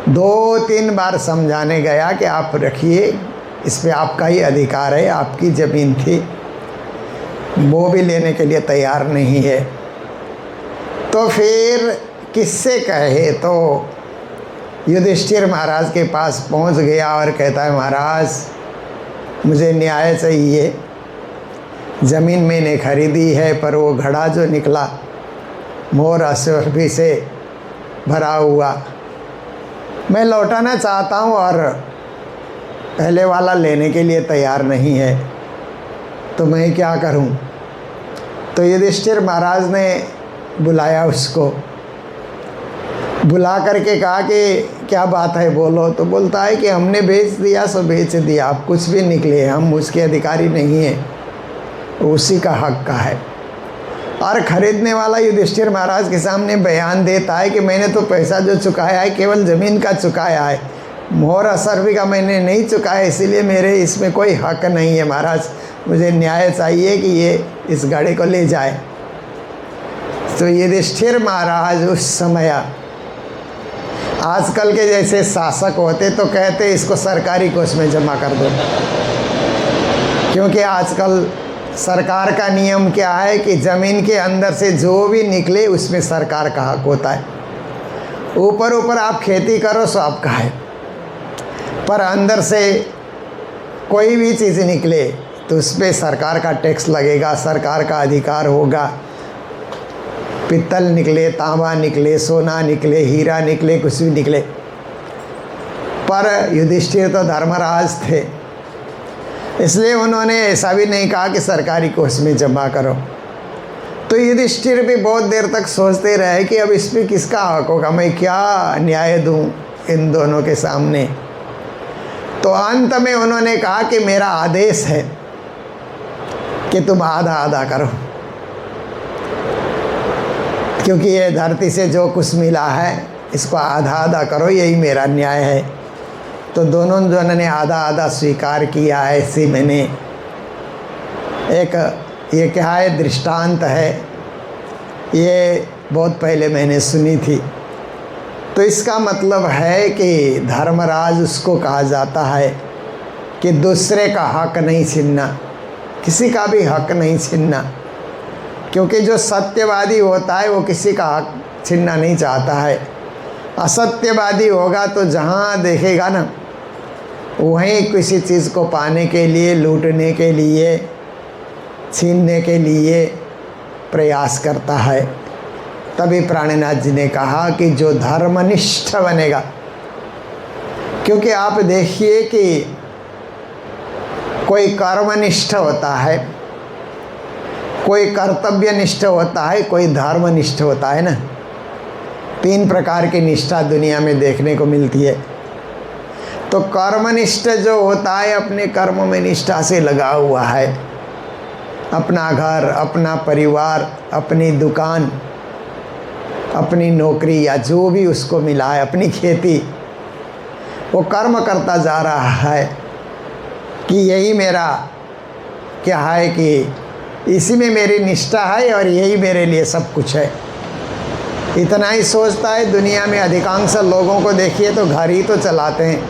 2-3 बार समझाने गया कि आप रखिए, इस पे आपका ही अधिकार है, आपकी ज़मीन थी। वो भी लेने के लिए तैयार नहीं है। तो फिर किससे कहे, तो युधिष्ठिर महाराज के पास पहुंच गया और कहता है, महाराज मुझे न्याय चाहिए, ज़मीन मैंने खरीदी है, पर वो घड़ा जो निकला मोर असरफी से भरा हुआ, मैं लौटाना चाहता हूँ और पहले वाला लेने के लिए तैयार नहीं है, तो मैं क्या करूँ। तो युधिष्ठिर महाराज ने बुलाया उसको, बुला करके कहा कि क्या बात है बोलो। तो बोलता है कि हमने बेच दिया सो बेच दिया, आप कुछ भी निकले, हम उसके अधिकारी नहीं हैं, उसी का हक का है। और ख़रीदने वाला युधिष्ठिर महाराज के सामने बयान देता है कि मैंने तो पैसा जो चुकाया है केवल ज़मीन का चुकाया है, मोहर असरफी का मैंने नहीं चुकाया, इसीलिए मेरे इसमें कोई हक नहीं है। महाराज मुझे न्याय चाहिए कि ये इस गाड़ी को ले जाए। तो युधिष्ठिर महाराज उस समय, आजकल के जैसे शासक होते तो कहते इसको सरकारी कोष में जमा कर दो, क्योंकि आजकल सरकार का नियम क्या है कि ज़मीन के अंदर से जो भी निकले उसमें सरकार का हक होता है। ऊपर ऊपर आप खेती करो सो आपका है, पर अंदर से कोई भी चीज़ निकले तो उस पर सरकार का टैक्स लगेगा, सरकार का अधिकार होगा। पित्तल निकले, तांबा निकले, सोना निकले, हीरा निकले, कुछ भी निकले। पर युधिष्ठिर तो धर्मराज थे, इसलिए उन्होंने ऐसा भी नहीं कहा कि सरकारी कोष में जमा करो। तो युधिष्ठिर भी बहुत देर तक सोचते रहे कि अब इस पर किसका हक होगा, मैं क्या न्याय दूं इन दोनों के सामने। तो अंत में उन्होंने कहा कि मेरा आदेश है कि तुम आधा आधा करो, क्योंकि ये धरती से जो कुछ मिला है इसको आधा आधा करो, यही मेरा न्याय है। तो दोनों जनों ने आधा आधा स्वीकार किया। ऐसी मैंने एक ये क्या है दृष्टांत है, ये बहुत पहले मैंने सुनी थी। तो इसका मतलब है कि धर्मराज उसको कहा जाता है कि दूसरे का हक नहीं छीनना, किसी का भी हक नहीं छीनना, क्योंकि जो सत्यवादी होता है वो किसी का हक छीनना नहीं चाहता है। असत्यवादी होगा तो जहाँ देखेगा ना वहीं किसी चीज़ को पाने के लिए, लूटने के लिए, छीनने के लिए प्रयास करता है। तभी प्राणनाथ जी ने कहा कि जो धर्मनिष्ठ बनेगा, क्योंकि आप देखिए कि कोई कर्मनिष्ठ होता है, कोई कर्तव्यनिष्ठ होता है, कोई धर्मनिष्ठ होता है ना। 3 प्रकार की निष्ठा दुनिया में देखने को मिलती है। तो कर्मनिष्ठ जो होता है अपने कर्म में निष्ठा से लगा हुआ है, अपना घर, अपना परिवार, अपनी दुकान, अपनी नौकरी या जो भी उसको मिला है, अपनी खेती, वो कर्म करता जा रहा है कि यही मेरा क्या है, कि इसी में मेरी निष्ठा है और यही मेरे लिए सब कुछ है। इतना ही सोचता है। दुनिया में अधिकांश लोगों को देखिए तो घर ही तो चलाते हैं,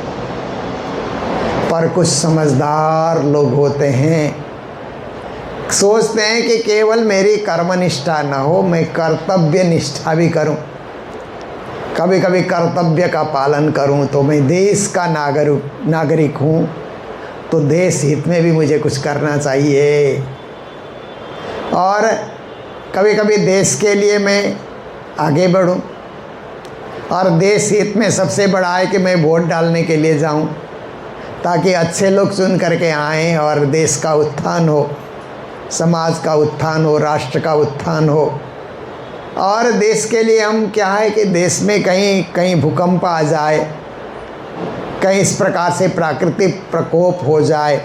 पर कुछ समझदार लोग होते हैं, सोचते हैं कि केवल मेरी कर्मनिष्ठा न हो, मैं कर्तव्य निष्ठा भी करूं, कभी कभी कर्तव्य का पालन करूं, तो मैं देश का नागरिक हूं, तो देश हित में भी मुझे कुछ करना चाहिए। और कभी कभी देश के लिए मैं आगे बढ़ूं, और देश हित में सबसे बड़ा है कि मैं वोट डालने के लिए जाऊं, ताकि अच्छे लोग चुन करके आएँ और देश का उत्थान हो, समाज का उत्थान हो, राष्ट्र का उत्थान हो। और देश के लिए हम क्या है कि देश में कहीं कहीं भूकंप आ जाए, कहीं इस प्रकार से प्राकृतिक प्रकोप हो जाए,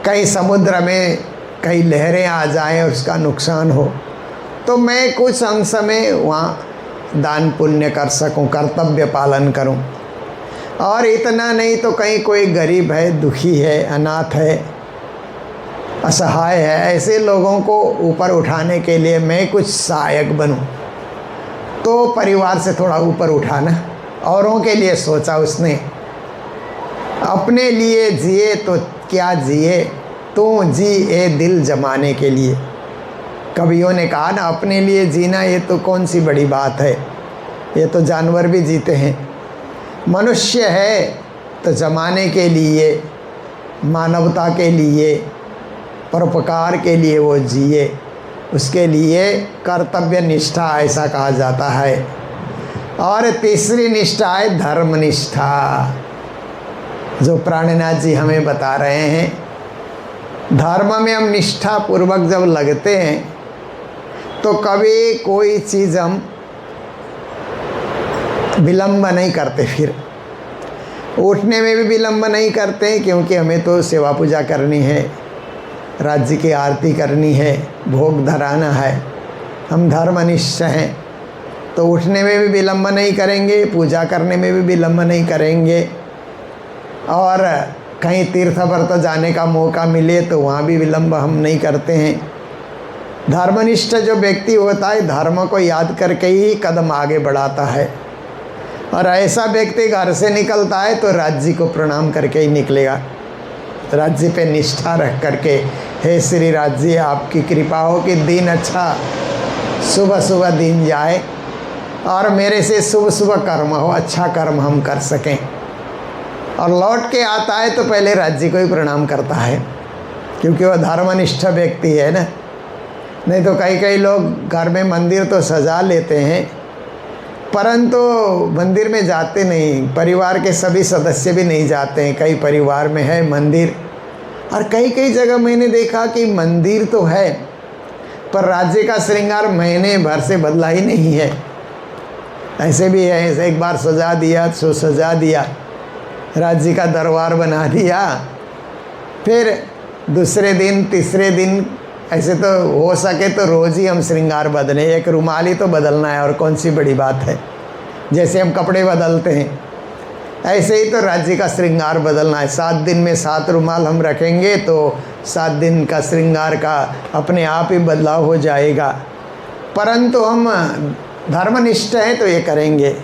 कहीं समुद्र में कहीं लहरें आ जाएं और उसका नुकसान हो, तो मैं कुछ अंश में वहाँ दान पुण्य कर सकूं, कर्तव्य पालन करूं। और इतना नहीं तो कहीं कोई गरीब है, दुखी है, अनाथ है, असहाय है, ऐसे लोगों को ऊपर उठाने के लिए मैं कुछ सहायक बनूं। तो परिवार से थोड़ा ऊपर उठाना, औरों के लिए सोचा उसने, अपने लिए जिए तो क्या जिए, तू जी ए दिल जमाने के लिए। कवियों ने कहा ना, अपने लिए जीना ये तो कौन सी बड़ी बात है, ये तो जानवर भी जीते हैं। मनुष्य है तो जमाने के लिए, मानवता के लिए, परोपकार के लिए वो जिए, उसके लिए कर्तव्य निष्ठा ऐसा कहा जाता है। और तीसरी निष्ठा है धर्मनिष्ठा, जो प्राणनाथ जी हमें बता रहे हैं। धर्म में हम निष्ठा पूर्वक जब लगते हैं तो कभी कोई चीज़ हम विलंब नहीं करते, फिर उठने में भी विलंब नहीं करते, क्योंकि हमें तो सेवा पूजा करनी है, राज्य की आरती करनी है, भोग धराना है, हम धर्मनिष्ठ हैं, तो उठने में भी विलंब नहीं करेंगे, पूजा करने में भी विलंब नहीं करेंगे। और कहीं तीर्थ व्रत जाने का मौका मिले तो वहाँ भी विलंब हम नहीं करते हैं। धर्मनिष्ठ जो व्यक्ति होता है धर्म को याद करके ही कदम आगे बढ़ाता है, और ऐसा व्यक्ति घर से निकलता है तो राज्य को प्रणाम करके ही निकलेगा, राज्य पे निष्ठा रख करके, हे श्री राज्य आपकी कृपा हो कि दिन अच्छा, सुबह सुबह दिन जाए और मेरे से शुभ शुभ कर्म हो, अच्छा कर्म हम कर सकें। और लौट के आता है तो पहले राज्य को ही प्रणाम करता है, क्योंकि वह धर्मनिष्ठ व्यक्ति है ना। नहीं तो कई लोग घर में मंदिर तो सजा लेते हैं, परंतु मंदिर में जाते नहीं, परिवार के सभी सदस्य भी नहीं जाते हैं। कई परिवार में है मंदिर, और कई जगह मैंने देखा कि मंदिर तो है पर राज्य का श्रृंगार महीने भर से बदला ही नहीं है। ऐसे भी है, ऐसे एक बार सजा दिया तो सजा दिया, राज्य का दरबार बना दिया, फिर दूसरे दिन तीसरे दिन, ऐसे तो हो सके तो रोज़ ही हम श्रृंगार बदलें, एक रुमाल ही तो बदलना है और कौन सी बड़ी बात है। जैसे हम कपड़े बदलते हैं ऐसे ही तो राज्य का श्रृंगार बदलना है। 7 दिन में 7 रुमाल हम रखेंगे तो 7 दिन का श्रृंगार का अपने आप ही बदलाव हो जाएगा। परंतु हम धर्मनिष्ठ हैं तो ये करेंगे,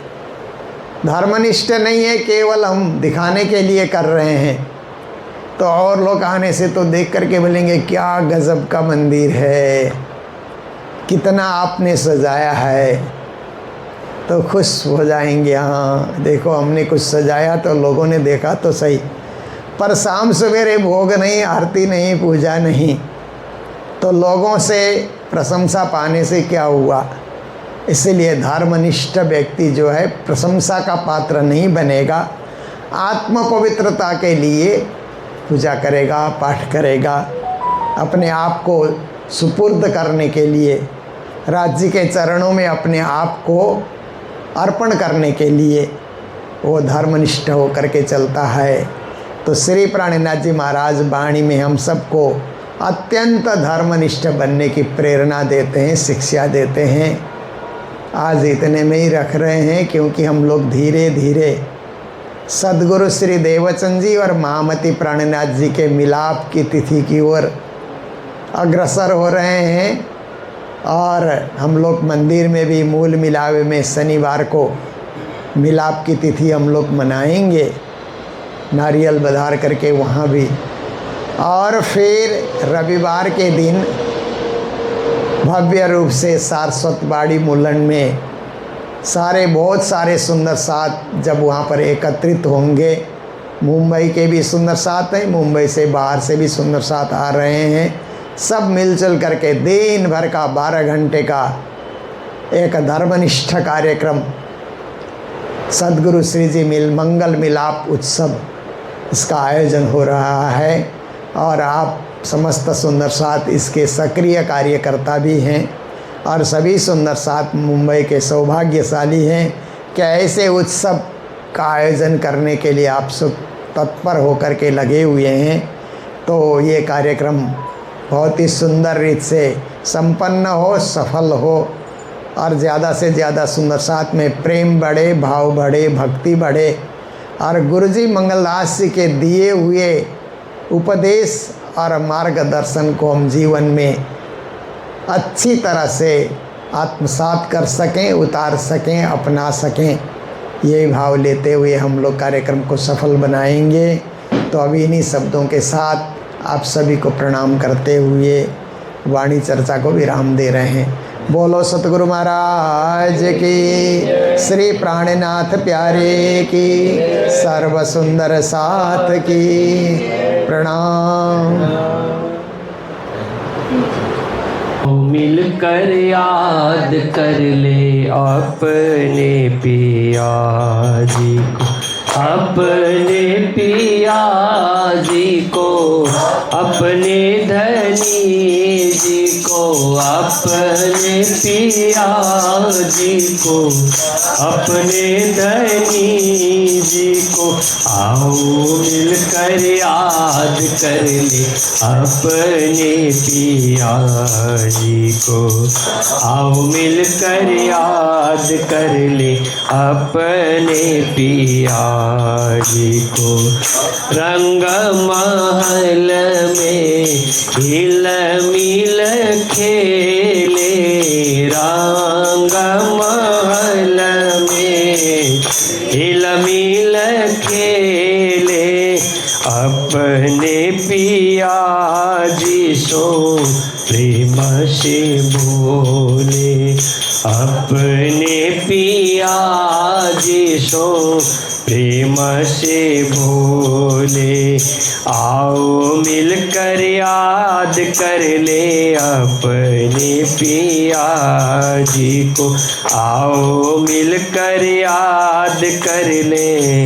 धर्मनिष्ठ नहीं है केवल हम दिखाने के लिए कर रहे हैं, तो और लोग आने से तो देख करके बोलेंगे क्या गजब का मंदिर है, कितना आपने सजाया है, तो खुश हो जाएंगे। हाँ देखो हमने कुछ सजाया तो लोगों ने देखा तो सही, पर शाम सवेरे भोग नहीं, आरती नहीं, पूजा नहीं, तो लोगों से प्रशंसा पाने से क्या हुआ। इसलिए धर्मनिष्ठ व्यक्ति जो है प्रशंसा का पात्र नहीं बनेगा। आत्म पवित्रता के लिए पूजा करेगा, पाठ करेगा, अपने आप को सुपुर्द करने के लिए, राज्य के चरणों में अपने आप को अर्पण करने के लिए वो धर्मनिष्ठ होकर के चलता है। तो श्री प्राणनाथ जी महाराज वाणी में हम सबको अत्यंत धर्मनिष्ठ बनने की प्रेरणा देते हैं, शिक्षा देते हैं। आज इतने में ही रख रहे हैं, क्योंकि हम लोग धीरे धीरे सद्गुरु श्री देवचंद जी और महामती प्राणनाथ जी के मिलाप की तिथि की ओर अग्रसर हो रहे हैं। और हम लोग मंदिर में भी मूल मिलावे में शनिवार को मिलाप की तिथि हम लोग मनाएंगे, नारियल बधार करके वहाँ भी। और फिर रविवार के दिन भव्य रूप से सारस्वत बाड़ी मुलन में बहुत सारे सुंदर साथ जब वहाँ पर एकत्रित होंगे, मुंबई के भी सुंदर साथ हैं, मुंबई से बाहर से भी सुंदर साथ आ रहे हैं, सब मिलजुल करके दिन भर का 12 घंटे का एक धर्मनिष्ठ कार्यक्रम सद्गुरु श्री जी मंगल मिलाप उत्सव, इसका आयोजन हो रहा है। और आप समस्त सुंदर साथ इसके सक्रिय कार्यकर्ता भी हैं, और सभी सुंदर साथ मुंबई के सौभाग्यशाली हैं कि ऐसे उत्सव का आयोजन करने के लिए आप सब तत्पर होकर के लगे हुए हैं। तो ये कार्यक्रम बहुत ही सुंदर रीत से संपन्न हो, सफल हो, और ज़्यादा से ज़्यादा सुंदर साथ में प्रेम बढ़े, भाव बढ़े, भक्ति बढ़े, और गुरुजी मंगलदास जी के दिए हुए उपदेश और मार्गदर्शन को हम जीवन में अच्छी तरह से आत्मसात कर सकें, उतार सकें, अपना सकें। यही भाव लेते हुए हम लोग कार्यक्रम को सफल बनाएंगे। तो अभी इन्हीं शब्दों के साथ आप सभी को प्रणाम करते हुए वाणी चर्चा को विराम दे रहे हैं। बोलो सतगुरु महाराज की, श्री प्राणनाथ प्यारे की, सर्व सुंदर साथ की प्रणाम। मिलकर याद कर ले अपने पिया जी को, अपने पिया जी को, अपने धनी जी को, अपने पिया जी को, अपने धनी जी को। आओ मिलकर याद कर ले अपने पिया जी को, आओ मिलकर याद कर ले अपने पिया जी को। रंग महल में हिल मिल खेले, रंग महल में हिल मिल खेले, अपने पिया जी सो प्रेम से बोले, अपने पिया जी सो प्रेम से बोले। आओ मिलकर याद कर ले अपने पिया जी को, आओ मिलकर याद कर ले।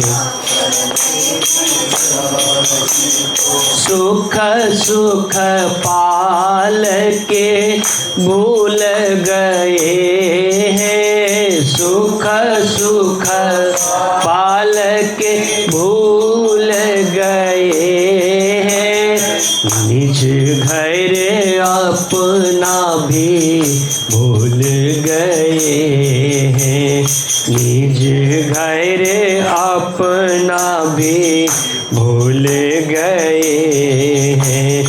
सुख सुख पाल के भूल गए हैं, सुख सुख पाल के भूल गए हैं, निज घर अपना भी भूल गए हैं, निज घर अपना भी भूल गए हैं।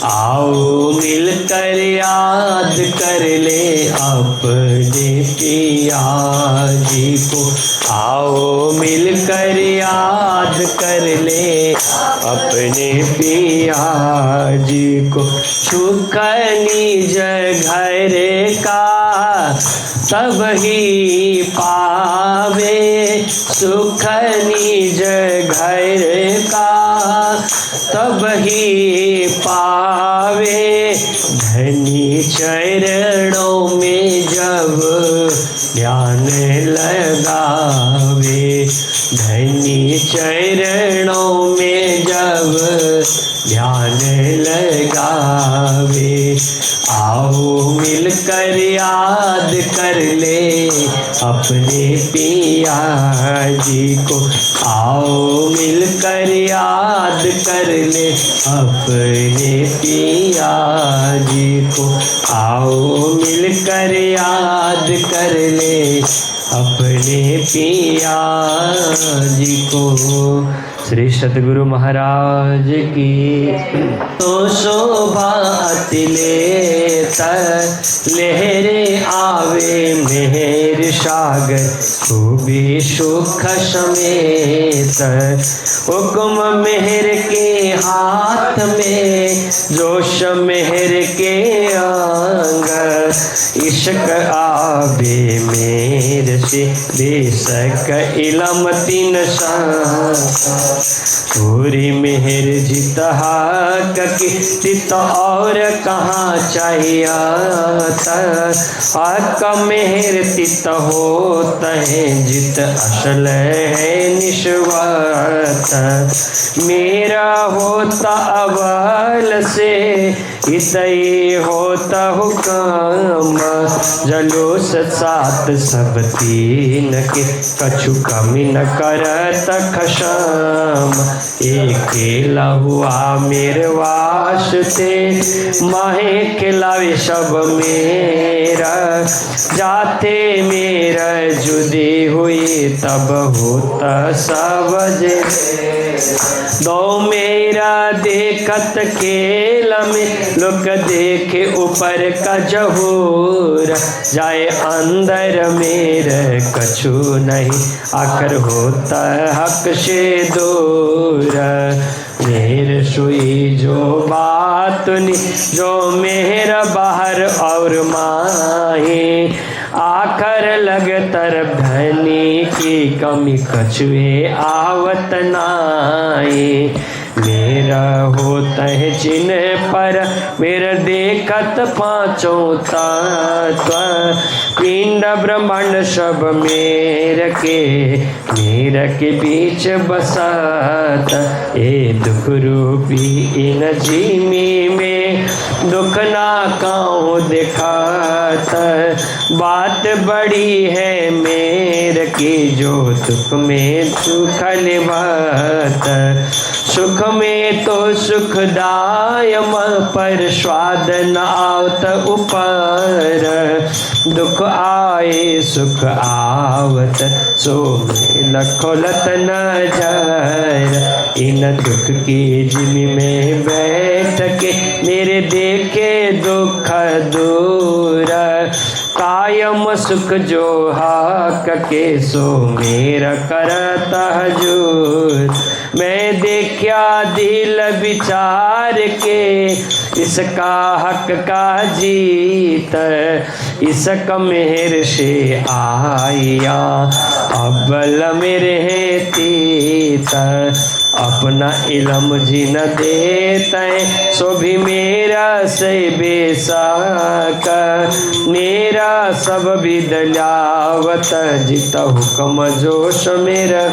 आओ मिलकर याद कर ले अपने पिया जी को, आओ मिलकर याद याद कर ले अपने पिया जी को। सुख निज घर का तब ही पावे, सुख निज घर का तब ही पावे। धनी चरणों में जब ध्यान लगावे, धनी चरणों में जब ध्यान लगावे। आओ मिलकर याद कर ले अपने पिया जी को, आओ मिलकर याद कर ले अपने पिया जी को, आओ मिलकर याद कर ले अपने पिया जी को। श्री सतगुरु महाराज की। तो शोभा अतिलेत लहरे आवे मेहर सागर, खूबी सुख समेत। हुक्म मेहर के हाथ में, जोश मेहर के अंग। इश्क आवे मेर से बेशक इलम तीन संग। पूरी मेहर जित हक की तित और कहाँ चाहिए। हक मेहर तित होत है जित असल है निस्वार्थ। मेरा होता अवल से इतई होता हुक्म। जलूस सात सब तीन के कछु कमी न करत खशम। अकेला हुआ मेरे वास्ते माहे खिलावे सब मेरा। जाते मेरा जुदी हुई तब होता सब दो मेरा देखत खेल में लोग देखे ऊपर का जहूर। जाए अंदर मेरे कछु नहीं आकर होता हक से दूर। मेरे सुई जो बात नी जो मेरा बाहर और माही। आखर लग तरफ धनी की कमी कछुए आवत नाई। मेरा होता है चिन्ह पर मेरा देखत पांचों तत्व। पिंड ब्रह्मांड सब मेरे के बीच बसत। ए दुख रूपी इन जीमी में दुख ना काऊ दिखात। बात बड़ी है मेरे की जो दुख में सुखल बात। सुख में तो सुखदायम पर स्वाद न आवत ऊपर। दुख आए सुख आवत सो में लखोलत नजर। इन दुख की जिमी में बैठ के मेरे देखे दुख दूर। कायम सुख जो हक के सो मेरा करता हजूर। मैं देखा दिल विचार के इसका हक का जीत। इसक मेहर से आया अब्बल मेरे है तीत। अपना इलम जिन देते सो भी मेरा से बेसाक। मेरा सब भी दलावत जित हुक्म जोश मेरा।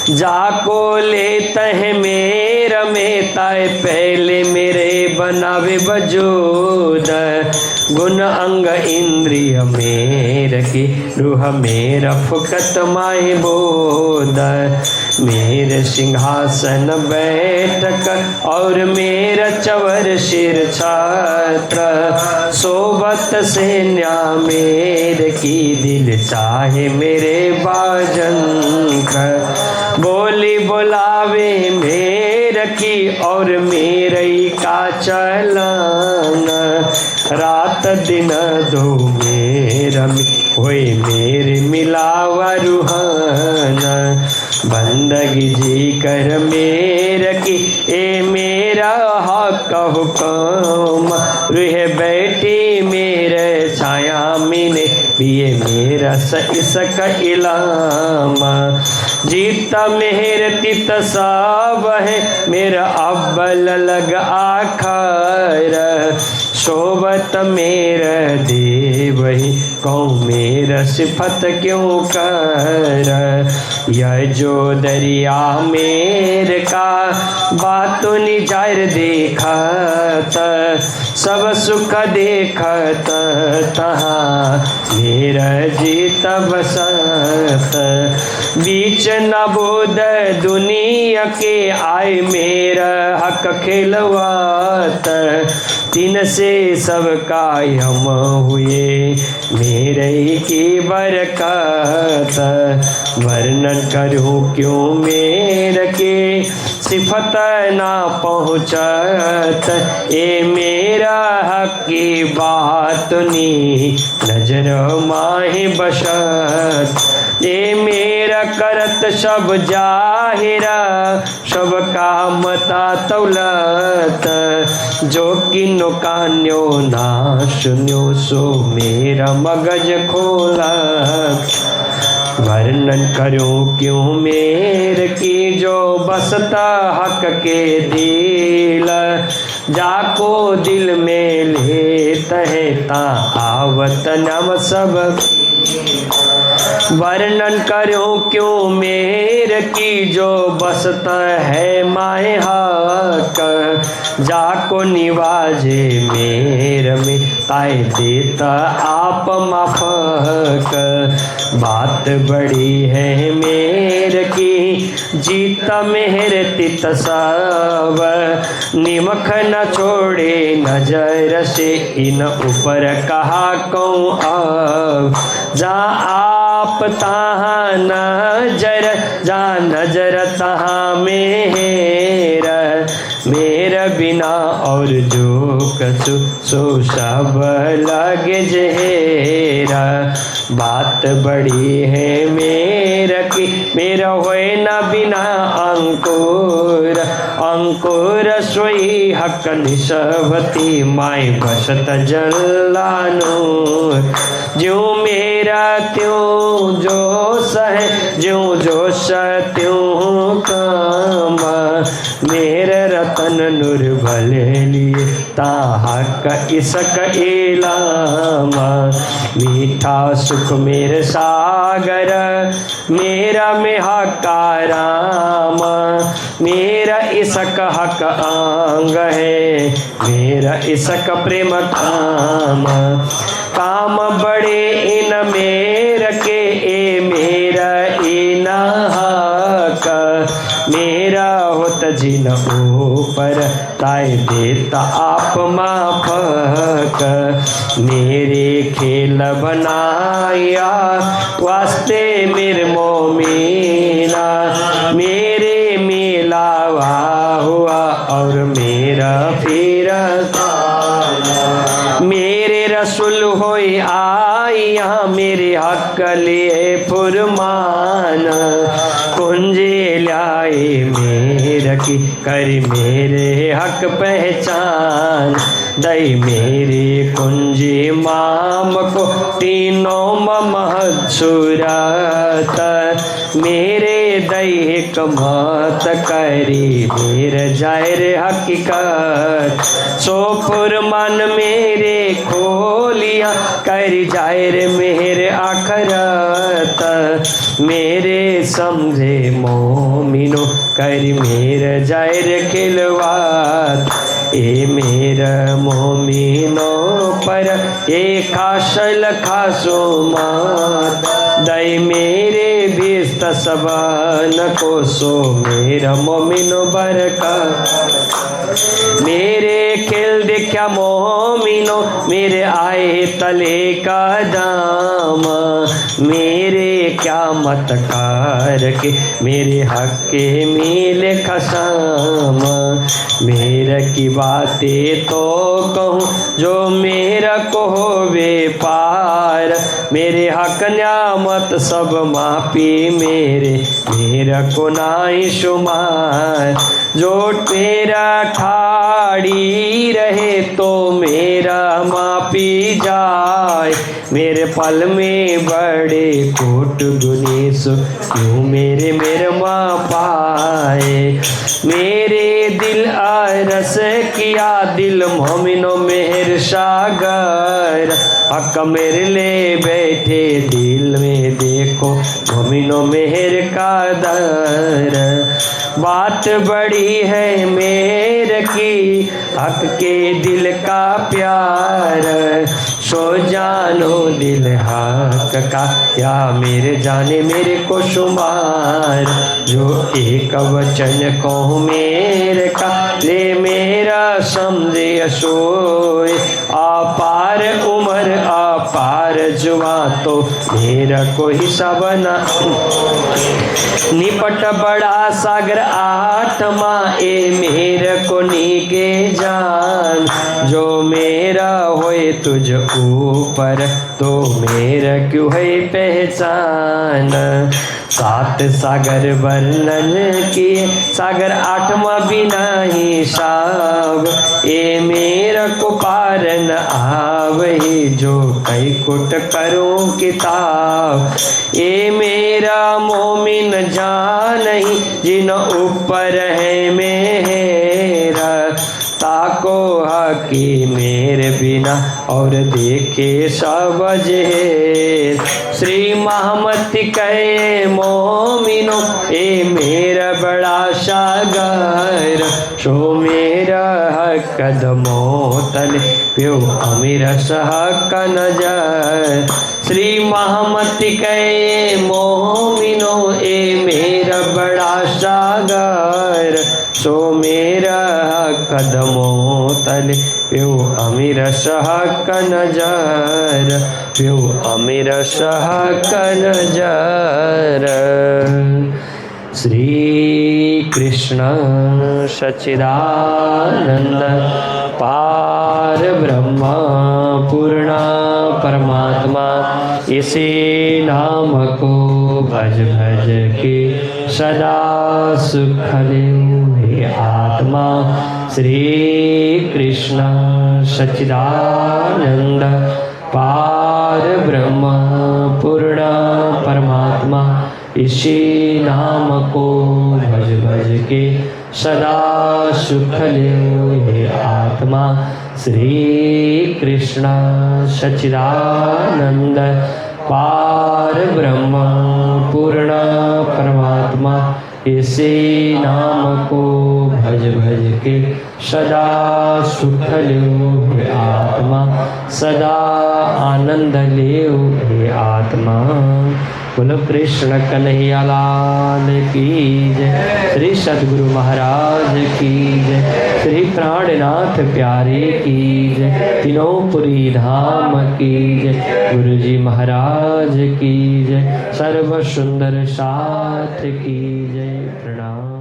जाको लेता है मेरा में ताए पहले मेरे बनावे वजूद। गुण अंग इंद्रिय मेर की रूह मेरा फुकत माए बोध। मेरे सिंहासन बैठक और मेरा चवर सिर छात्र। सोबत से न्या मेरे की दिल चाहे मेरे बाजन का। बोली बुलावे मेरे की और मेरे का चलन। रात दिन दो मेरा होए मेरे मिलावा रूहाना। बंदगी जी कर मेर की, ए मेरा हक हुक्म रुह बैठी मेरे छाया मीने, ये मेरा इसका इलाम। जीता मेहर तित सब है, मेरा अव्वल लग आखर, शोभत मेरा देव ही कहूँ मेरा सिफत क्यों कर। यह जो दरिया मेर का बातों निजार देखत, सब सुख देखत तहाँ मेरा जीत बसत। बीच न बोध दुनिया के आए मेरा हक खिलवात, तीन से सब कायम हुए मेरे की बरकत। वर्णन करूँ क्यों मेरे के सिफत ना पहुँचत, ए मेरा हक की बात नी नजर माही बशत। ए मेरा करत सब जाहिरा, सब का मता तौलत, जो किनो कान्यो ना सुन्यो सो मेरा मगज खोलत। वर्णन करूँ क्यों मेर की जो बसता हक के दिल, जाको दिल में लेत है ता आवत नम सब। वर्णन करूँ क्यों मेर की जो बसता है माए हक, जाको निवाजे मेर में ताए देता आप माफक। बात बड़ी है मेर की जीता मेहर तित सब, निमख न छोड़े नजर से इन ऊपर कहा कहूँ अब। जा आप तहाँ नजर, जा नजर तहाँ मेरा, मेरा बिना और जो कसु सो सब लगे जहेरा। बात बड़ी है मेरा की मेरा होए न बिना अंकुर, अंकुर सोई हक निशवती माई बसत जल्लानूर। ज्यों मेरा त्यों जोश है, ज्यों जोश त्यों काम, मेरे रतन नूर भले लिए ताहक इसक इलाम। मीठा सुख मेरे सागर, मेरा में हकाराम, मेरा इसक हक आंग है, मेरा इसक प्रेम काम। काम बड़े इन मेर के, ए मेरा इन हक, मेरा होत जिन ऊपर ताए देता आप माफक। मेरे खेल बनाया वास्ते मेरे मोमीना, मेरे मिलावा हुआ और मेरा फिर मेरे रसूल होई आया, मेरे हक लिए फुरमान। कुंजे लाए मेरा की कर मेरे हक पहचान, दई मेरे कुंजी माम को तीनों महत सूरत, मेरे दैहिक मत करी मेरे जाहिर हकीकत। सो फुरमान मेरे खोलिया कर जाहिर मेरे आखरत, मेरे समझे मोमिनो कर मेरे जाहिर खिलवात। ए मेरा मोमिनो पर ए खासल खासो मात, दई मेरे बिस्त सबन को सो मेरा मोमिनो बरका। मेरे खेल देखा मोमिनो मेरे आए तले का दाम, मेरे क्या मत कार के मेरे हक के मिले खसाम। मेरा की बातें तो कहूँ जो मेरा को वे पार, मेरे हक न्यामत सब मापी मेरा को नाई शुमार। जो तेरा ठाड़ी रहे तो मेरा मापी जाए। मेरे पल में बड़े कोट गुनी सो क्यों मेरे माँ पाए। मेरे दिल अरस किया दिल मोमिनो मेहर सागर। हक मेरे ले बैठे दिल में देखो मोमिनो मेहर का दर। बात बड़ी है मेरे की हक के दिल का प्यार। सो जानो दिल हक का क्या मेरे जाने मेरे को शुमार। जो एक वचन को मेरे का ले मेरा समझे सोए। अपार उम्र अपार जुआ तो मेरा कोई हिसाब ना। निपट बड़ा सागर आत्मा ए मेरे को नीके जान। जो मेरा होए तुझ ऊपर तो मेरा क्यों है पहचान। सात सागर वर्णन किए सागर आठवां भी नहीं साब। ए मेरा को पार न आवही जो कई कुट करूं किताब। ए मेरा मोमिन जान ही जिन ऊपर है मेरा। ताको हकी मेरे बिना और देखे सब जेर। श्री मोहम्मद कहे मोमिनो ए मेरा बड़ा सागर। सो मेरा हक कदमों तले प्यो मेरा सहक नजर। श्री मोहम्मद कहे मोमिनो ए मेरा बड़ा सागर। सो मेरा कदमों तले प्यो अमीर सहक नजर। प्यो अमीर सहक नजर। श्री कृष्ण सच्चिदानंद पार ब्रह्म पूर्ण परमात्मा। इसी नाम को भज भज के सदा सुख ले आत्मा। श्री कृष्ण सच्चिदानंद पार ब्रह्म पूर्ण परमात्मा। इसी नाम को भज भज के सदा सुख ले आत्मा। श्री कृष्ण सच्चिदानंद पार ब्रह्म पूर्ण परमात्मा। इसी नाम को भज भज के सदा सुख ले आत्मा। सदा आनंद ले आत्मा। बोलो कृष्ण कन्हैया लाल की जय। श्री सद्गुरु महाराज की जय। श्री प्राणनाथ प्यारे की जय। तीनोंपुरी धाम की जय। गुरु जी महाराज की जय। सर्व सुंदर साथ की जय। प्रणाम।